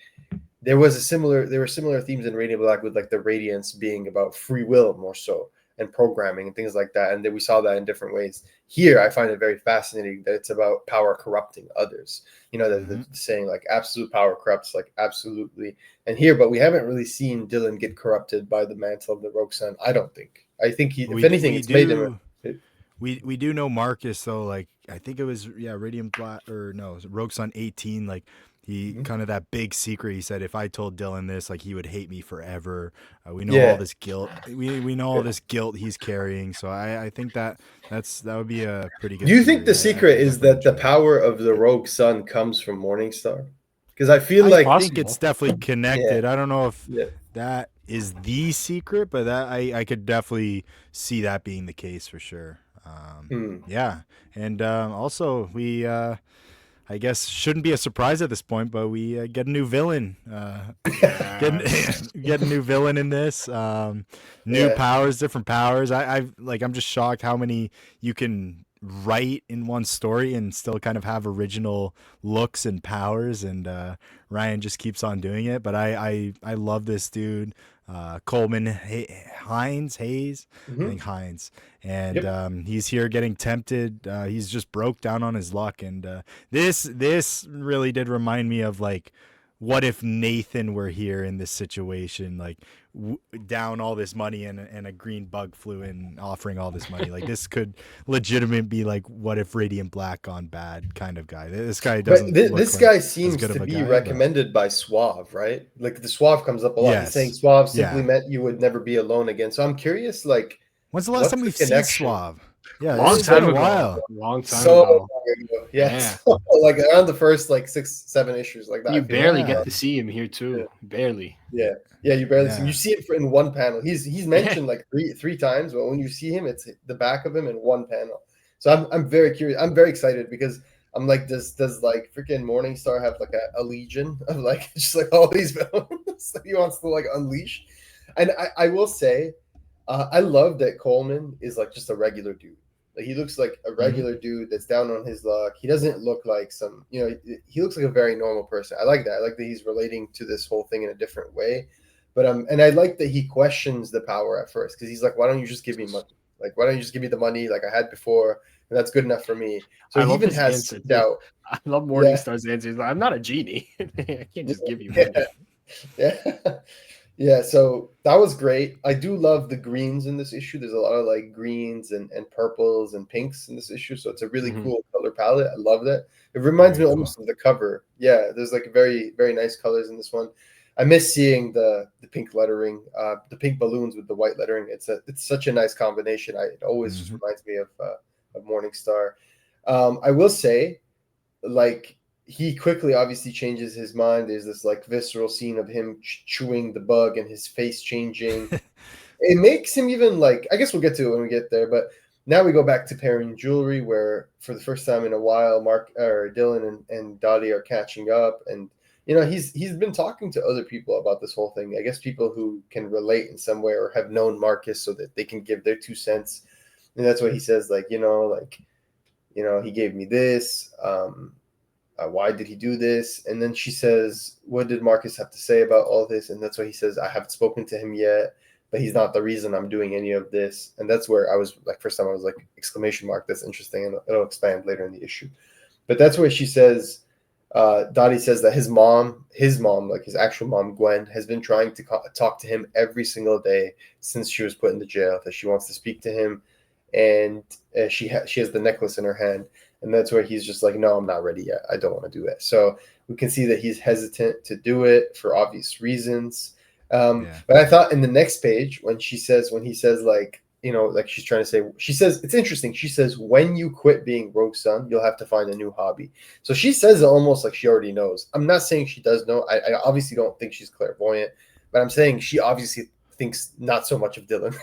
there were similar themes in Radiant Black with like the Radiance being about free will more so, and programming and things like that. And then we saw that in different ways. Here, I find it very fascinating that it's about power corrupting others. You know, the saying like absolute power corrupts, like absolutely. And here, but we haven't really seen Dylan get corrupted by the mantle of the Rogue Sun. I don't think. I think if anything, it's made him. We do know Marcus though. Like I think it was Radiant Black or no, it was Rogue Sun 18. Like he kind of that big secret. He said if I told Dylan this, like he would hate me forever. We know all this guilt. We know all this guilt he's carrying. So I think that would be a pretty good. Do you think the secret is that the power of the Rogue Sun comes from Morningstar? Because I think it's definitely connected. I don't know if that is the secret, but that I could definitely see that being the case for sure. Yeah, and also we I guess shouldn't be a surprise at this point, but we get a new villain. Get a new villain in this. New powers, different powers. I'm just shocked how many you can write in one story and still kind of have original looks and powers, and Ryan just keeps on doing it. But I love this dude, Coleman Hayes, I think Hines, and he's here getting tempted. He's just broke down on his luck, and this really did remind me of like, what if Nathan were here in this situation, like down all this money and a green bug flew in offering all this money. Like this could legitimately be like, what if Radiant Black gone bad kind of guy. This guy doesn't. This guy seems to be recommended by Suave, right? Like the Suave comes up a lot. He's saying Suave simply meant you would never be alone again. So I'm curious, like, when's the last time we've seen Suave? Yeah, long time ago. Long time ago. Yeah. So, like around the first like 6-7 issues like that. You barely get to see him here too. Yeah. Barely. Yeah, you barely see him. You see it in one panel. He's mentioned like three times, but when you see him, it's the back of him in one panel. So I'm very curious. I'm very excited because I'm like, does like freaking Morningstar have like a legion of like just like all these villains that he wants to like unleash? And I will say, I love that Coleman is like just a regular dude. Like he looks like a regular dude that's down on his luck. He doesn't look like some, he looks like a very normal person. I like that. I like that he's relating to this whole thing in a different way. But and I like that he questions the power at first because he's like, why don't you just give me money? Like, why don't you just give me the money like I had before? And that's good enough for me. So he even has doubt. I love Morningstar's answers. Like, I'm not a genie. I can't just give you money. Yeah, so that was great. I do love the greens in this issue. There's a lot of like greens and purples and pinks in this issue. So it's a really cool color palette. I love that. It reminds me almost of the cover. Yeah, there's like very, very nice colors in this one. I miss seeing the pink lettering, the pink balloons with the white lettering. It's such a nice combination. It always just reminds me of Morningstar. I will say, like, he quickly obviously changes his mind. There's this like visceral scene of him chewing the bug and his face changing. It makes him even like, I guess we'll get to it when we get there, but now we go back to pairing jewelry where for the first time in a while, Dylan and Dottie are catching up. And, he's been talking to other people about this whole thing. I guess people who can relate in some way or have known Marcus so that they can give their 2 cents. And that's what he says, like, he gave me this. Why did he do this? And then she says, what did Marcus have to say about all this? And that's why he says, I haven't spoken to him yet, but he's not the reason I'm doing any of this. And that's where I was like, first time I was like, exclamation mark, that's interesting. And it'll expand later in the issue. But that's where she says, Dottie says that his mom, like his actual mom, Gwen, has been trying to talk to him every single day since she was put into jail, that she wants to speak to him. And she has the necklace in her hand. And that's where he's just like, no, I'm not ready yet. I don't want to do it. So we can see that he's hesitant to do it for obvious reasons. But I thought in the next page, when he says like, like she's trying to say, she says, it's interesting. She says, when you quit being Rogue Sun, you'll have to find a new hobby. So she says it almost like she already knows. I'm not saying she does know. I obviously don't think she's clairvoyant, but I'm saying she obviously thinks not so much of Dylan.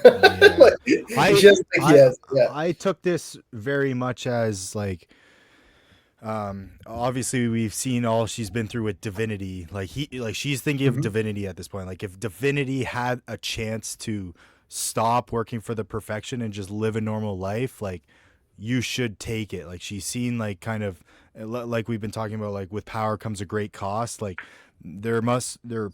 I took this very much as like, obviously we've seen all she's been through with Divinity. Like she's thinking of Divinity at this point. Like if Divinity had a chance to stop working for the Perfection and just live a normal life, like you should take it. Like she's seen like kind of like we've been talking about, like with power comes a great cost. Like there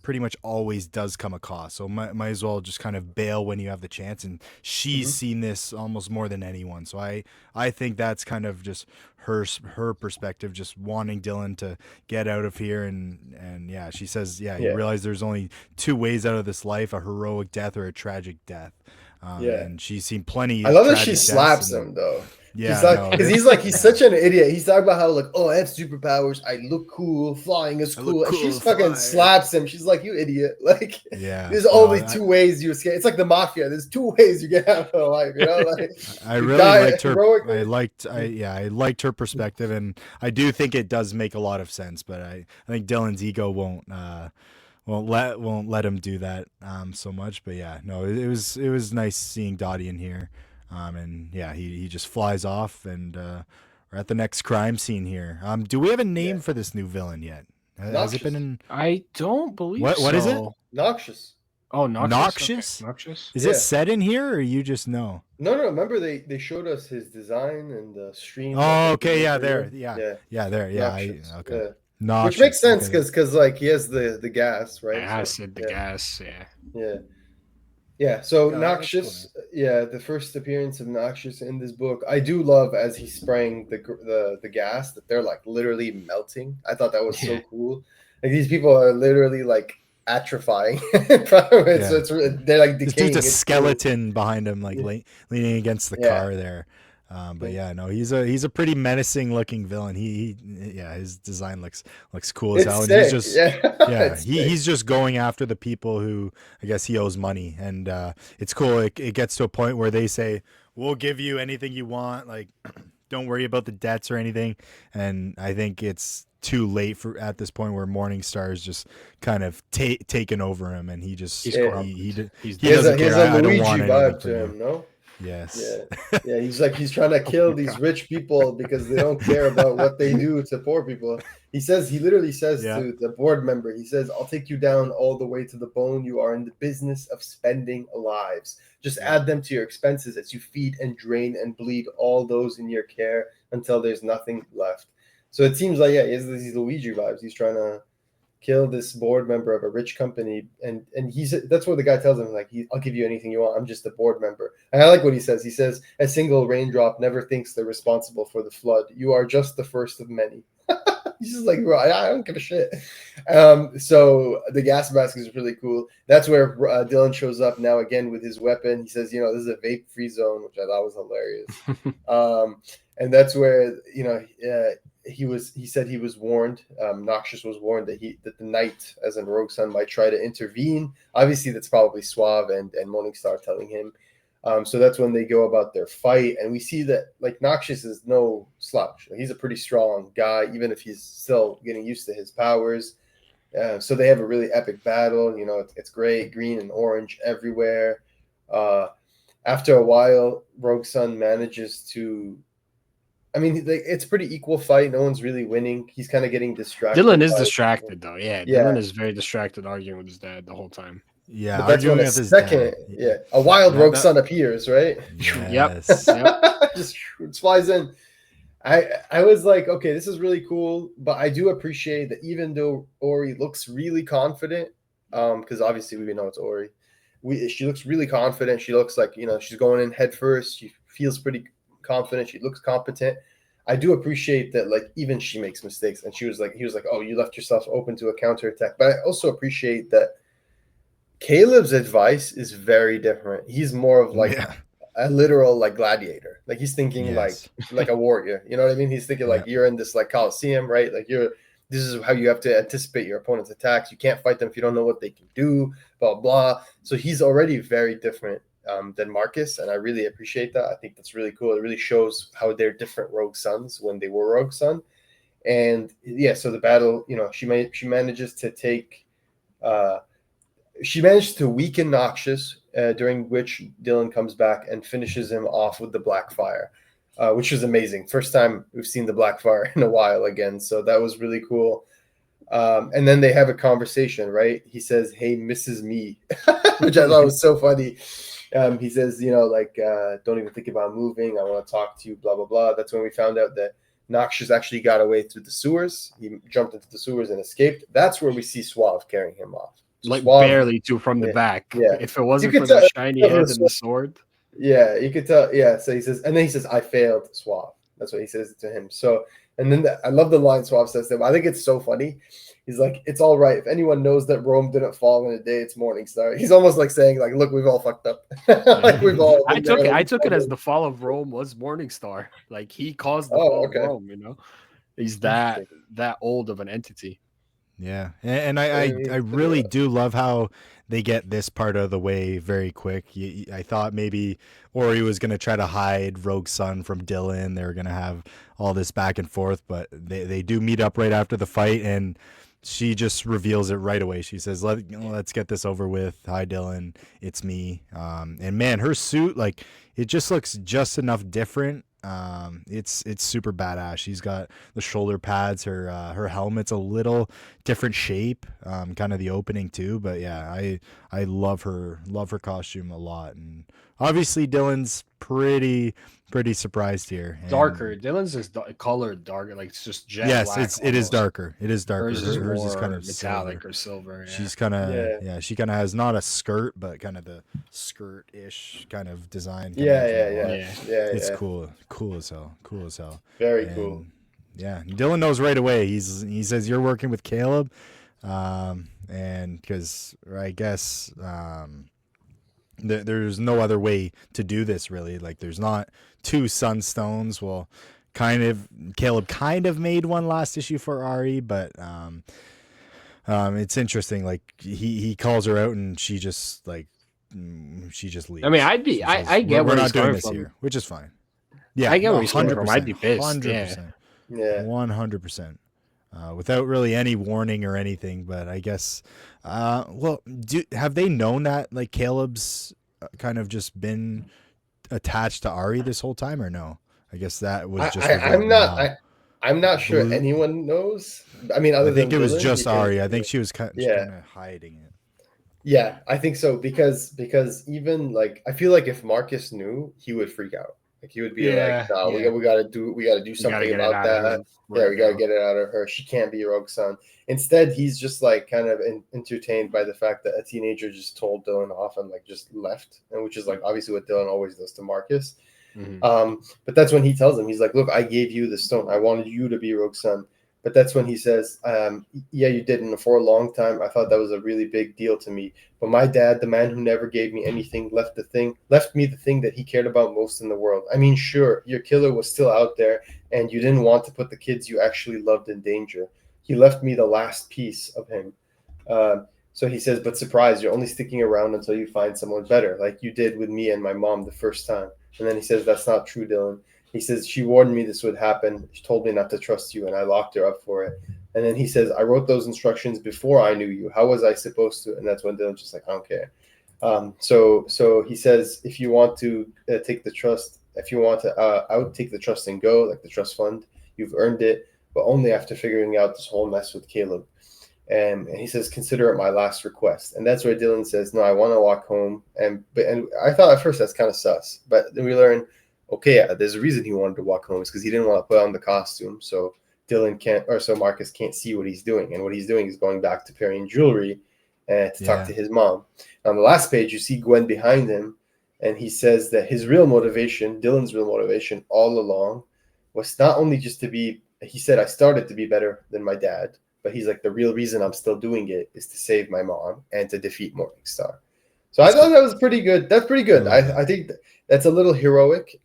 pretty much always does come a cost. So might as well just kind of bail when you have the chance. And she's seen this almost more than anyone. So I think that's kind of just her perspective, just wanting Dylan to get out of here. And yeah, she says, you realize there's only 2 ways out of this life, a heroic death or a tragic death. And she's seen plenty. I love that she slaps him though. Yeah, because he's such an idiot. He's talking about how like, oh, I have superpowers. I look cool. Flying is cool. And she's fucking slaps him. She's like, you idiot. Like, there's only 2 ways you escape. It's like the mafia. There's 2 ways you get out of life. Like, I really liked her. I liked her perspective, and I do think it does make a lot of sense. But I think Dylan's ego won't let him do that so much. But yeah, no, it was nice seeing Dottie in here. And yeah, he just flies off, and we're at the next crime scene here. Do we have a name for this new villain yet? Has it been in? I don't believe so. What is it? Noxious. Oh, Noxious? Okay. Noxious. Is Yeah. it set in here, or you just know? No, remember they showed us his design and the stream. Oh, that okay, they yeah, did there, earlier. there, yeah. Noxious. Okay, Yeah. Noxious. Which makes sense okay. because like he has the gas, right? Yeah, I So, said the yeah, gas. Yeah. yeah. Yeah, so Yeah, that's cool, Noxious, yeah, the first appearance of Noxious in this book, I do love as he's spraying the gas that they're like literally melting. I thought that was so Yeah. cool. Like these people are literally like atrophying. It's they're like This decaying. dude's a It's cool. skeleton behind him, like Yeah. leaning against the Yeah. car there. But yeah, no, he's a pretty menacing looking villain. He yeah, his design looks cool as It's hell, and sick. he's just Yeah, it's sick. he's just going after the people who I guess he owes money, and it's cool. It gets to a point where they say, "We'll give you anything you want, like don't worry about the debts or anything." And I think it's too late for at this point where Morningstar is just kind of taken over him, and he just He's Yeah. corrupt. he He has doesn't a care. I don't Luigi want anything vibe from to you. him, no? Yes. Yeah, he's like he's trying to kill my these God. rich people because they don't care about what they do to poor people. He literally says Yeah. to the board member, he says, "I'll take you down all the way to the bone. You are in the business of spending lives. Just Yeah. add them to your expenses as you feed and drain and bleed all those in your care until there's nothing left." So it seems like he has these Luigi vibes. He's trying to kill this board member of a rich company, and that's what the guy tells him, like, I'll give you anything you want, I'm just a board member. And I like what he says. A single raindrop never thinks they're responsible for the flood. You are just the first of many. He's just like, bro, I don't give a shit. So the gas mask is really cool. That's where Dylan shows up now again with his weapon. He says, this is a vape free zone, which I thought was hilarious. And that's where he said he was warned. Noxious was warned that the Knight, as in Rogue Sun, might try to intervene. Obviously, that's probably Suave and Morningstar telling him. So that's when they go about their fight, and we see that like Noxious is no slouch. He's a pretty strong guy, even if he's still getting used to his powers. So they have a really epic battle. It's great, green and orange everywhere. After a while, Rogue Sun manages to. I mean, it's a pretty equal fight. No one's really winning. He's kind of getting distracted. Dylan is distracted though. Yeah, Dylan is very distracted, arguing with his dad the whole time. Yeah, but that's when arguing a with his second, dad. a wild Rogue Sun appears, right? Yes. Yep. Just flies in. I was like, okay, this is really cool, but I do appreciate that even though Ori looks really confident, because obviously we know it's Ori, she looks really confident. She looks like she's going in head first. She feels pretty confident. She looks competent. I do appreciate that, like, even she makes mistakes, and he was like, oh, you left yourself open to a counterattack. But I also appreciate that Caleb's advice is very different. He's more of like a literal like gladiator. Like he's thinking like a warrior. You know what I mean? He's thinking like you're in this like Coliseum, right? Like this is how you have to anticipate your opponent's attacks. You can't fight them if you don't know what they can do, blah, blah. So he's already very different than Marcus, and I really appreciate that. I think that's really cool. It really shows how they're different Rogue Sons when they were Rogue Sun. And yeah, so the battle, she manages to take she managed to weaken Noxious, during which Dylan comes back and finishes him off with the Black Fire, which was amazing. First time we've seen the Black Fire in a while again, so that was really cool. And then they have a conversation, right? He says, "Hey, Mrs. Me," which I thought was so funny. He says, don't even think about moving. I want to talk to you, blah, blah, blah. That's when we found out that Noxious actually got away through the sewers. He jumped into the sewers and escaped. That's where we see Suave carrying him off. So like Suave, barely from the back. Yeah. If it wasn't for the shiny head and the sword. Yeah, you could tell. Yeah, so he says, and then he says, "I failed, Suave." That's what he says to him. So, and then I love the line Suave says to him. I think it's so funny. He's like, "It's all right. If anyone knows that Rome didn't fall in a day, it's Morningstar." He's almost like saying, like, "Look, we've all fucked up." Like we've all. I took it as the fall of Rome was Morningstar. Like he caused the fall of Rome. He's that old of an entity. Yeah, and I really do love how they get this part of the way very quick. I thought maybe Ori was going to try to hide Rogue Sun from Dylan. They were going to have all this back and forth, but they do meet up right after the fight, and she just reveals it right away. She says, let's get this over with. Hi, Dylan. It's me. And man, her suit, like, it just looks just enough different It's super badass. She's got the shoulder pads. Her helmet's a little different shape, kind of the opening too. But yeah, I love her costume a lot, and obviously Dylan's pretty surprised here. And Darker. Dylan's is colored darker, like it's just jet yes, black. it is darker. It is darker. Hers is Hers is kind more of metallic silver. or silver. Yeah. She's kind of Yeah. she kind of has not a skirt, but kind of the skirt-ish kind of design. Yeah. It's cool as hell. Very And, cool. Yeah, Dylan knows right away. He says you're working with Caleb, and because I guess there's no other way to do this really. Like there's not two sunstones. Well, Caleb kind of made one last issue for Ari, but it's interesting. Like he calls her out and she just leaves. I mean, I get we're where not he's doing coming this from. here, which is fine. Yeah, I get where he's coming from. I'd be pissed. 100%. Yeah. 100%. Without really any warning or anything, but I guess, have they known that like Caleb's kind of just been attached to Ari this whole time, or no? I guess that was just. I'm not sure Blue- anyone knows. I mean, other I think than it was Dylan, just because- Ari. I think she was kind of hiding it. Yeah, I think so because even like I feel like if Marcus knew, he would freak out. Like he would be like, "No, we gotta do something about that. Yeah, we gotta get it out of her. She can't be Rogue Sun." Instead, he's just like kind of entertained by the fact that a teenager just told Dylan off and like just left, and which is like obviously what Dylan always does to Marcus. Mm-hmm. But that's when he tells him, he's like, "Look, I gave you the stone. I wanted you to be Rogue Sun." But that's when he says, "Yeah, you did, and for a long time, I thought that was a really big deal to me. But my dad, the man who never gave me anything, left me the thing that he cared about most in the world. I mean, sure, your killer was still out there, and you didn't want to put the kids you actually loved in danger. He left me the last piece of him." So he says, "But surprise, you're only sticking around until you find someone better, like you did with me and my mom the first time." And then he says, "That's not true, Dylan." He says, "She warned me this would happen. She told me not to trust you, and I locked her up for it." And then he says, "I wrote those instructions before I knew you. How was I supposed to?" And that's when Dylan's just like, "I don't care." So he says, "If you want to take the trust, if you want to outtake the trust and go, like the trust fund, you've earned it, but only after figuring out this whole mess with Caleb." And he says, "Consider it my last request." And that's where Dylan says, "No, I want to walk home." And I thought at first that's kind of sus, but then we learn, okay, yeah, there's a reason he wanted to walk home. It's because he didn't want to put on the costume, so Marcus can't see what he's doing. And what he's doing is going back to Perry and jewelry to talk to his mom. On the last page, you see Gwen behind him, and he says that his real motivation, Dylan's real motivation, all along, was not only just to be. He said, "I started to be better than my dad." But he's like, the real reason I'm still doing it is to save my mom and to defeat Morningstar. So I thought that was pretty good. That's pretty good. I think that's a little heroic.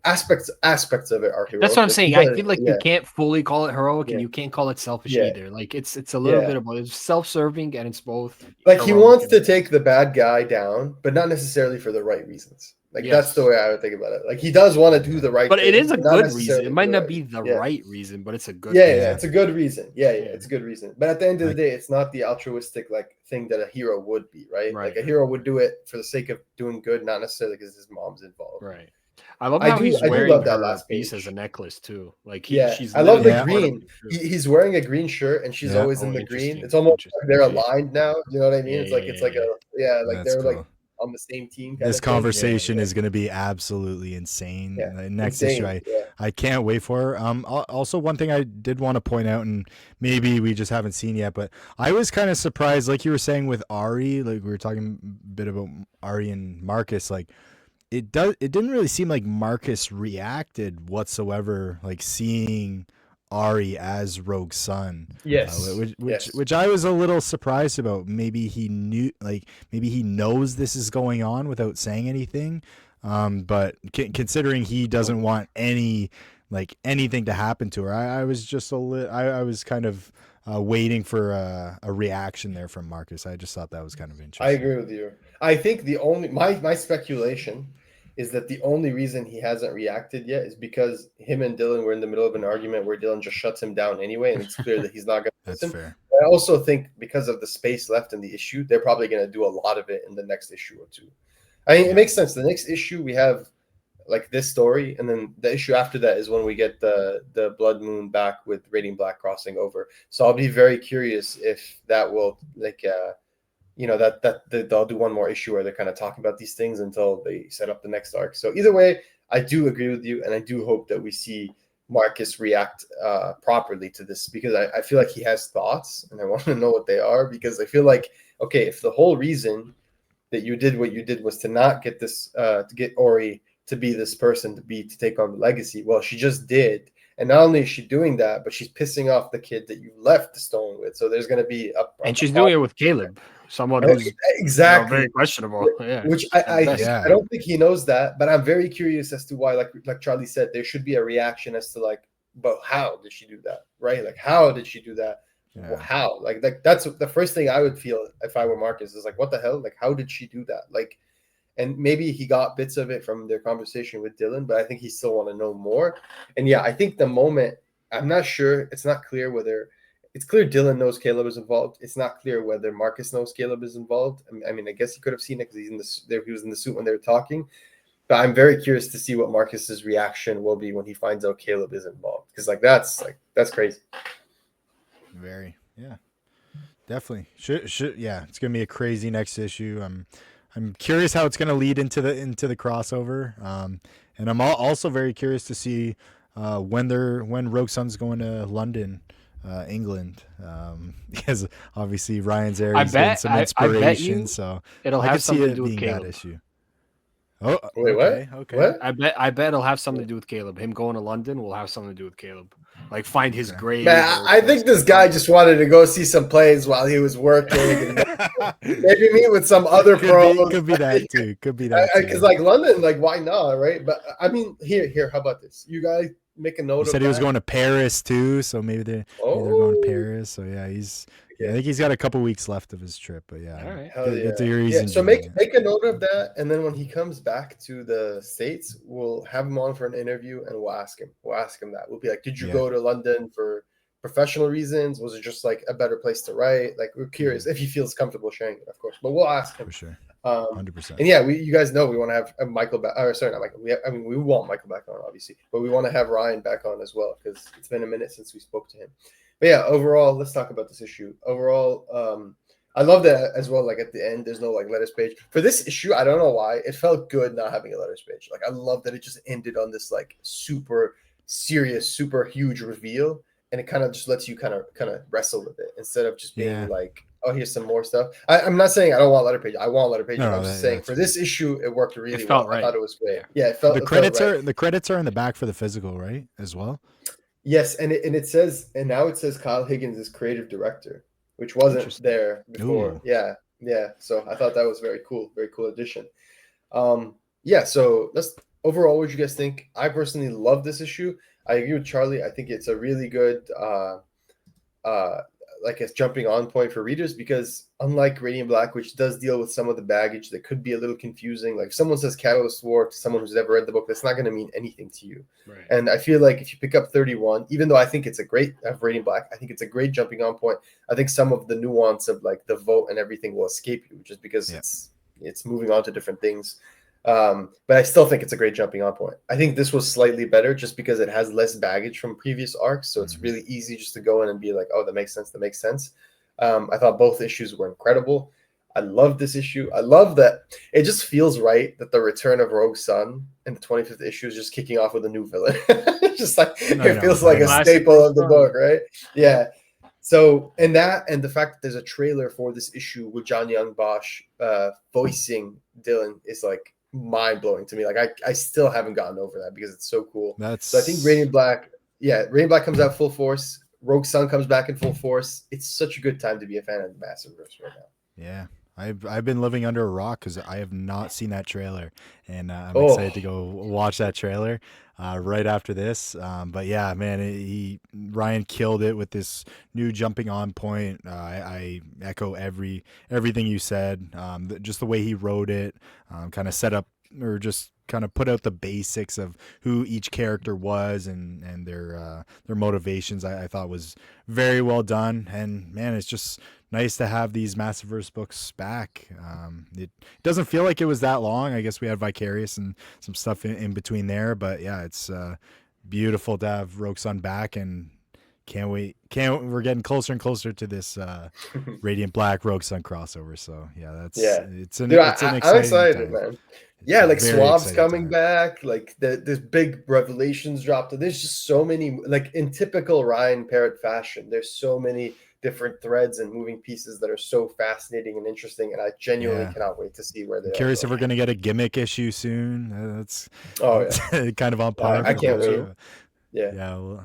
Aspects of it are heroic. That's what I'm saying. I feel like you can't fully call it heroic and you can't call it selfish either. Like it's a little bit of both. It's self-serving and it's both. Like he wants to take the bad guy down, but not necessarily for the right reasons. Like that's the way I would think about it. Like he does want to do the right but thing. But it is a good reason. It might not be the right reason, but it's a good reason. Yeah, it's a good reason. Yeah, it's a good reason. But at the end of the day, it's not the altruistic like thing that a hero would be, right? Like a hero would do it for the sake of doing good, not necessarily because his mom's involved. Right. I love how he's wearing that last piece as a necklace too. Like she's I love the green. He's wearing a green shirt and she's always in the green. It's almost like they're aligned now. You know what I mean? It's like they're like on the same team. This conversation is going to be absolutely insane. Next issue, I can't wait for. Also, one thing I did want to point out, and maybe we just haven't seen yet, but I was kind of surprised, like you were saying with Ari, like we were talking a bit about Ari and Marcus, like it didn't really seem like Marcus reacted whatsoever, like seeing Ari as Rogue Sun. Yes. Which I was a little surprised about. Maybe he knew, like maybe he knows this is going on without saying anything. But considering he doesn't want anything to happen to her, I was just I was kind of waiting for a reaction there from Marcus. I just thought that was kind of interesting. I agree with you. I think the only my speculation is that the only reason he hasn't reacted yet is because him and Dylan were in the middle of an argument where Dylan just shuts him down anyway, and it's clear that he's not going to listen. Fair. I also think because of the space left in the issue, they're probably going to do a lot of it in the next issue or two. I mean, it makes sense. The next issue we have like this story, and then the issue after that is when we get the Blood Moon back with Radiant Black crossing over. So I'll be very curious if that will like that they'll do one more issue where they're kind of talking about these things until they set up the next arc. So either way, I do agree with you, and I do hope that we see Marcus react properly to this, because I feel like he has thoughts, and I want to know what they are, because I feel like, okay, if the whole reason that you did what you did was to not get this to get Ori to be this person to take on the legacy, well, she just did. And not only is she doing that, but she's pissing off the kid that you left the stone with. So there's going to be and she's doing it with Caleb, someone who's exactly very questionable. Yeah, which I don't think he knows that, but I'm very curious as to why, like Charlie said, there should be a reaction as to like, but how did she do that, right? Like, how did she do that? Yeah. How? Like that's the first thing I would feel if I were Marcus, is like, what the hell? Like, how did she do that? Like, and maybe he got bits of it from their conversation with Dylan, but I think he still want to know more. And yeah, I think the moment, I'm not sure, it's not clear whether, it's clear Dylan knows Caleb is involved. It's not clear whether Marcus knows Caleb is involved. I mean, I guess he could have seen it because he was in the suit when they were talking. But I'm very curious to see what Marcus's reaction will be when he finds out Caleb is involved, because that's crazy. Very, yeah, definitely. Yeah, it's gonna be a crazy next issue. I'm curious how it's gonna lead into the crossover. And I'm also very curious to see when Rogue Sun's going to London, England, because obviously Ryan's there. He's getting some inspiration, so it'll have something to do with Caleb. That issue. Oh, wait, okay, what? Okay. What? I bet it'll have something to do with Caleb. Him going to London will have something to do with Caleb. Like, find his grave. Man, I think this guy just wanted to go see some plays while he was working, and maybe meet with some other pros. Could be that too. Could be that because like London, like why not, right? But I mean, here, how about this? You guys make a note. He said he was going to Paris too, so maybe they're going to Paris. So yeah, I think he's got a couple weeks left of his trip, but yeah. All right. So make a note of that, and then when he comes back to the States, we'll have him on for an interview, and we'll ask him that. We'll be like, did you go to London for professional reasons? Was it just like a better place to write? Like, we're curious if he feels comfortable sharing it, of course, but we'll ask him for sure. 100%. And yeah, you guys know we want to have Michael back. Or sorry, not Michael. We want Michael back on, obviously, but we want to have Ryan back on as well, because it's been a minute since we spoke to him. But yeah, overall, let's talk about this issue. Overall, I love that as well. Like, at the end, there's no like letters page for this issue. I don't know why it felt good not having a letters page. Like, I love that it just ended on this like super serious, super huge reveal, and it kind of just lets you kind of wrestle with it instead of just being like, oh, here's some more stuff. I'm not saying I don't want letter page. I want letter page. I'm just saying for this issue, it worked really well. Right. I thought it was great. Yeah, it felt. The credits are in the back for the physical, right? As well. Yes, and it says, and now it says Kyle Higgins is creative director, which wasn't there before. Ooh. Yeah. So I thought that was very cool addition. So overall, what do you guys think? I personally love this issue. I agree with Charlie. I think it's a really good like a jumping on point for readers, because unlike Radiant Black, which does deal with some of the baggage that could be a little confusing, like if someone says Catalyst War to someone who's never read the book, that's not going to mean anything to you. Right. And I feel like if you pick up 31, even though I think it's a great Radiant Black, I think it's a great jumping on point. I think some of the nuance of like the vote and everything will escape you just because it's moving on to different things. But I still think it's a great jumping on point. I think this was slightly better just because it has less baggage from previous arcs. So it's really easy just to go in and be like, oh, that makes sense. I thought both issues were incredible. I love this issue. I love that it just feels right that the return of Rogue Sun in the 25th issue is just kicking off with a new villain. Just like it feels like a staple of the book, right? Yeah. So, and the fact that there's a trailer for this issue with John Young Bosch voicing Dylan is like mind-blowing to me. Like I still haven't gotten over that because it's so cool. So I think Radiant Black comes out full force. Rogue Sun comes back in full force. It's such a good time to be a fan of the Massiveverse right now. Yeah, I've been living under a rock because I have not seen that trailer, and I'm excited to go watch that trailer right after this. But yeah, man, Ryan killed it with this new jumping on point. I echo everything you said. Just the way he wrote it, kind of set up or just kind of put out the basics of who each character was and their motivations. I thought was very well done. And man, it's just nice to have these Massiveverse books back. It doesn't feel like it was that long. I guess we had Vicarious and some stuff in between there, but yeah, it's beautiful to have Rogue Sun back, and can't wait. We're getting closer and closer to this Radiant Black Rogue Sun crossover. So yeah, it's an Dude, exciting I'm excited, time. man. Yeah, like very Suave's exciting coming time. back. Like there's big revelations dropped. There's just so many, like in typical Ryan Parrott fashion, there's so many different threads and moving pieces that are so fascinating and interesting, and I genuinely cannot wait to see where they I'm are curious if going. we're gonna get a gimmick issue soon. That's kind of on par. I can't wait. That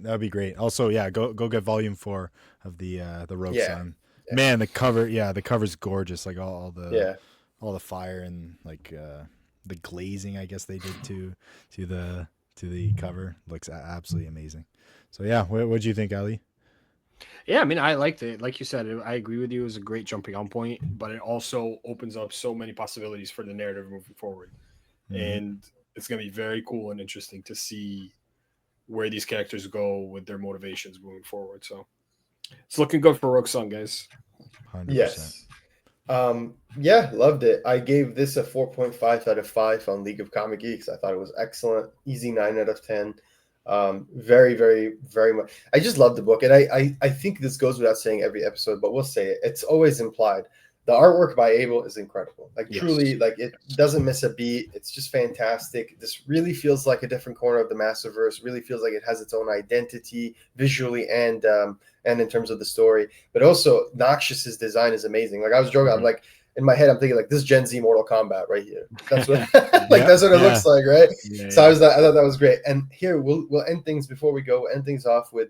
would be great. Also, go get volume 4 of the Rogue Sun. Yeah. Man, the cover's gorgeous. Like all the fire and like the glazing, I guess they did to the cover looks absolutely amazing. So yeah, what do you think, Ali? Yeah, I mean, I liked it. Like you said, I agree with you. It was a great jumping on point, but it also opens up so many possibilities for the narrative moving forward. Mm-hmm. And it's going to be very cool and interesting to see where these characters go with their motivations moving forward. So it's looking good for Rogue Sun, guys. 100%. Yes. Loved it. I gave this a 4.5 out of 5 on League of Comic Geeks. I thought it was excellent. Easy 9 out of 10. Very, very, very much. I just love the book, and I think this goes without saying every episode, but we'll say it. It's always implied. The artwork by Abel is incredible. Like truly, like it doesn't miss a beat. It's just fantastic. This really feels like a different corner of the Massiveverse. Really feels like it has its own identity visually and in terms of the story. But also, Noxious's design is amazing. Like I was joking, I'm like in my head, I'm thinking like this Gen Z Mortal Kombat right here. That's what that's what it looks like, right? So I thought that was great. And here we'll end things before we go. End things off with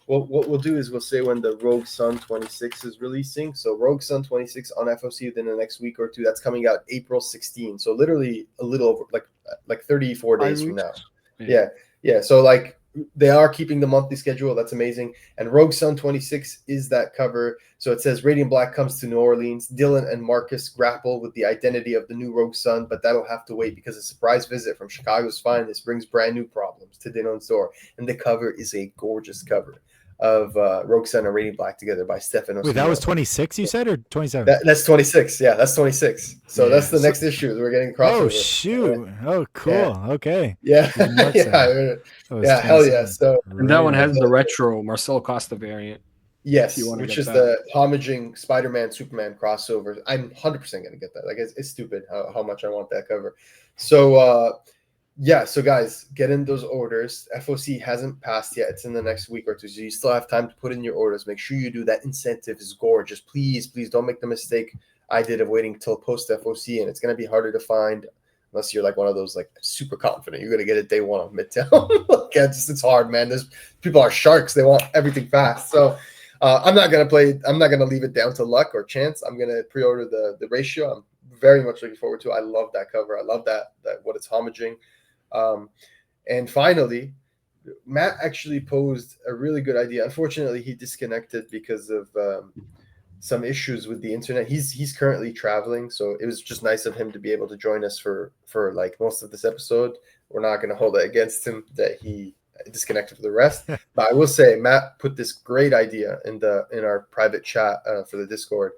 what we'll do is we'll say when the Rogue Sun 26 is releasing. So Rogue Sun 26 on FOC within the next week or two. That's coming out April 16. So literally a little over like 34 days from now. Yeah. So like they are keeping the monthly schedule. That's amazing. And Rogue Sun 26 is that cover. So it says Radiant Black comes to New Orleans. Dylan and Marcus grapple with the identity of the new Rogue Sun, but that'll have to wait because a surprise visit from Chicago's finest brings brand new problems to Dino's door. And the cover is a gorgeous cover of Rogue Sun and Radiant Black together by Stefano Simeone. Wait, that was 26 you said, or 27? That's 26. Yeah, that's 26. So that's the next issue. We're getting crossover. Oh, shoot. Oh, cool. Okay. Yeah. Hell yeah. So and that one has the retro Marcelo Costa variant. Yes, which is the homaging Spider-Man, Superman crossover. I'm 100% going to get that. Like, it's stupid how much I want that cover. So, so guys, get in those orders. FOC hasn't passed yet. It's in the next week or two. So you still have time to put in your orders. Make sure you do that. Incentive is gorgeous. Please don't make the mistake I did of waiting till post FOC. And it's going to be harder to find unless you're like one of those like super confident. You're going to get it day one on Midtown. It's hard, man. People are sharks. They want everything fast. So I'm not going to leave it down to luck or chance. I'm going to pre-order the ratio. I'm very much looking forward to it. I love that cover. I love that what it's homaging. And finally, Matt actually posed a really good idea. Unfortunately, he disconnected because of some issues with the internet. He's currently traveling, so it was just nice of him to be able to join us for like most of this episode. We're not going to hold it against him that he disconnected for the rest. But I will say, Matt put this great idea in our private chat for the Discord.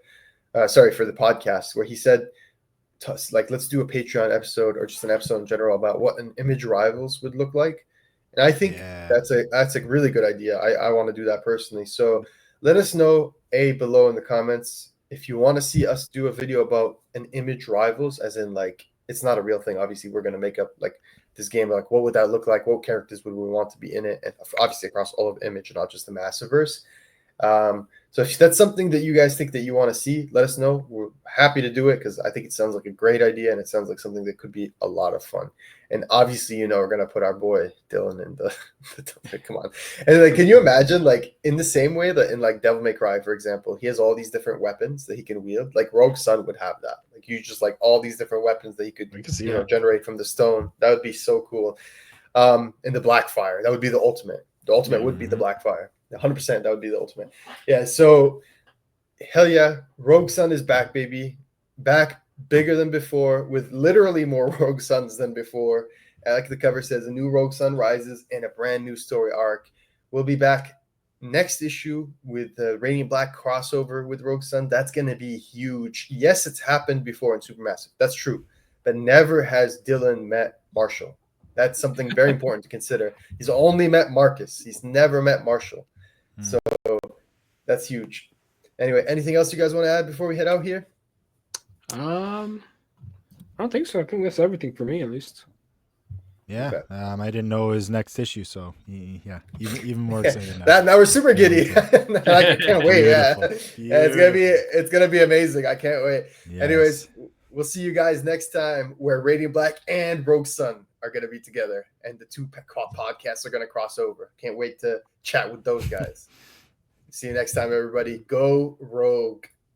For the podcast, where he said, like, let's do a Patreon episode or just an episode in general about what an Image Rivals would look like. And I think that's a really good idea. I want to do that personally. So let us know below in the comments if you want to see us do a video about an Image Rivals, as in like it's not a real thing. Obviously, we're going to make up like this game. Like, what would that look like? What characters would we want to be in it? And obviously across all of Image, not just the Massiveverse. So if that's something that you guys think that you want to see, let us know. We're happy to do it because I think it sounds like a great idea and it sounds like something that could be a lot of fun. And obviously, we're going to put our boy Dylan in the come on. And like, can you imagine like in the same way that in like Devil May Cry, for example, he has all these different weapons that he can wield. Like Rogue Sun would have that. Like you just like all these different weapons that he could generate from the stone. That would be so cool. And the Blackfire, that would be the ultimate. The ultimate would be the Blackfire. 100%, that would be the ultimate. Yeah, so hell yeah, Rogue Sun is back, baby. Back bigger than before, with literally more Rogue Suns than before. Like the cover says, a new Rogue Sun rises and a brand new story arc. We'll be back next issue with the Radiant Black crossover with Rogue Sun, that's going to be huge. Yes, it's happened before in Supermassive. That's true. But never has Dylan met Marshall. That's something very important to consider. He's only met Marcus. He's never met Marshall. So that's huge. Anyway, anything else you guys want to add before we head out here? I don't think so. I think that's everything for me, at least. Yeah, Okay. I didn't know his next issue, so yeah, even more excited now. Now we're super giddy. I can't wait. Beautiful. Yeah, it's gonna be amazing. I can't wait. Yes. Anyways, we'll see you guys next time where Radiant Black and Rogue Sun are gonna be together, and the two podcasts are gonna cross over. Can't wait to chat with those guys. See you next time, everybody. Go Rogue.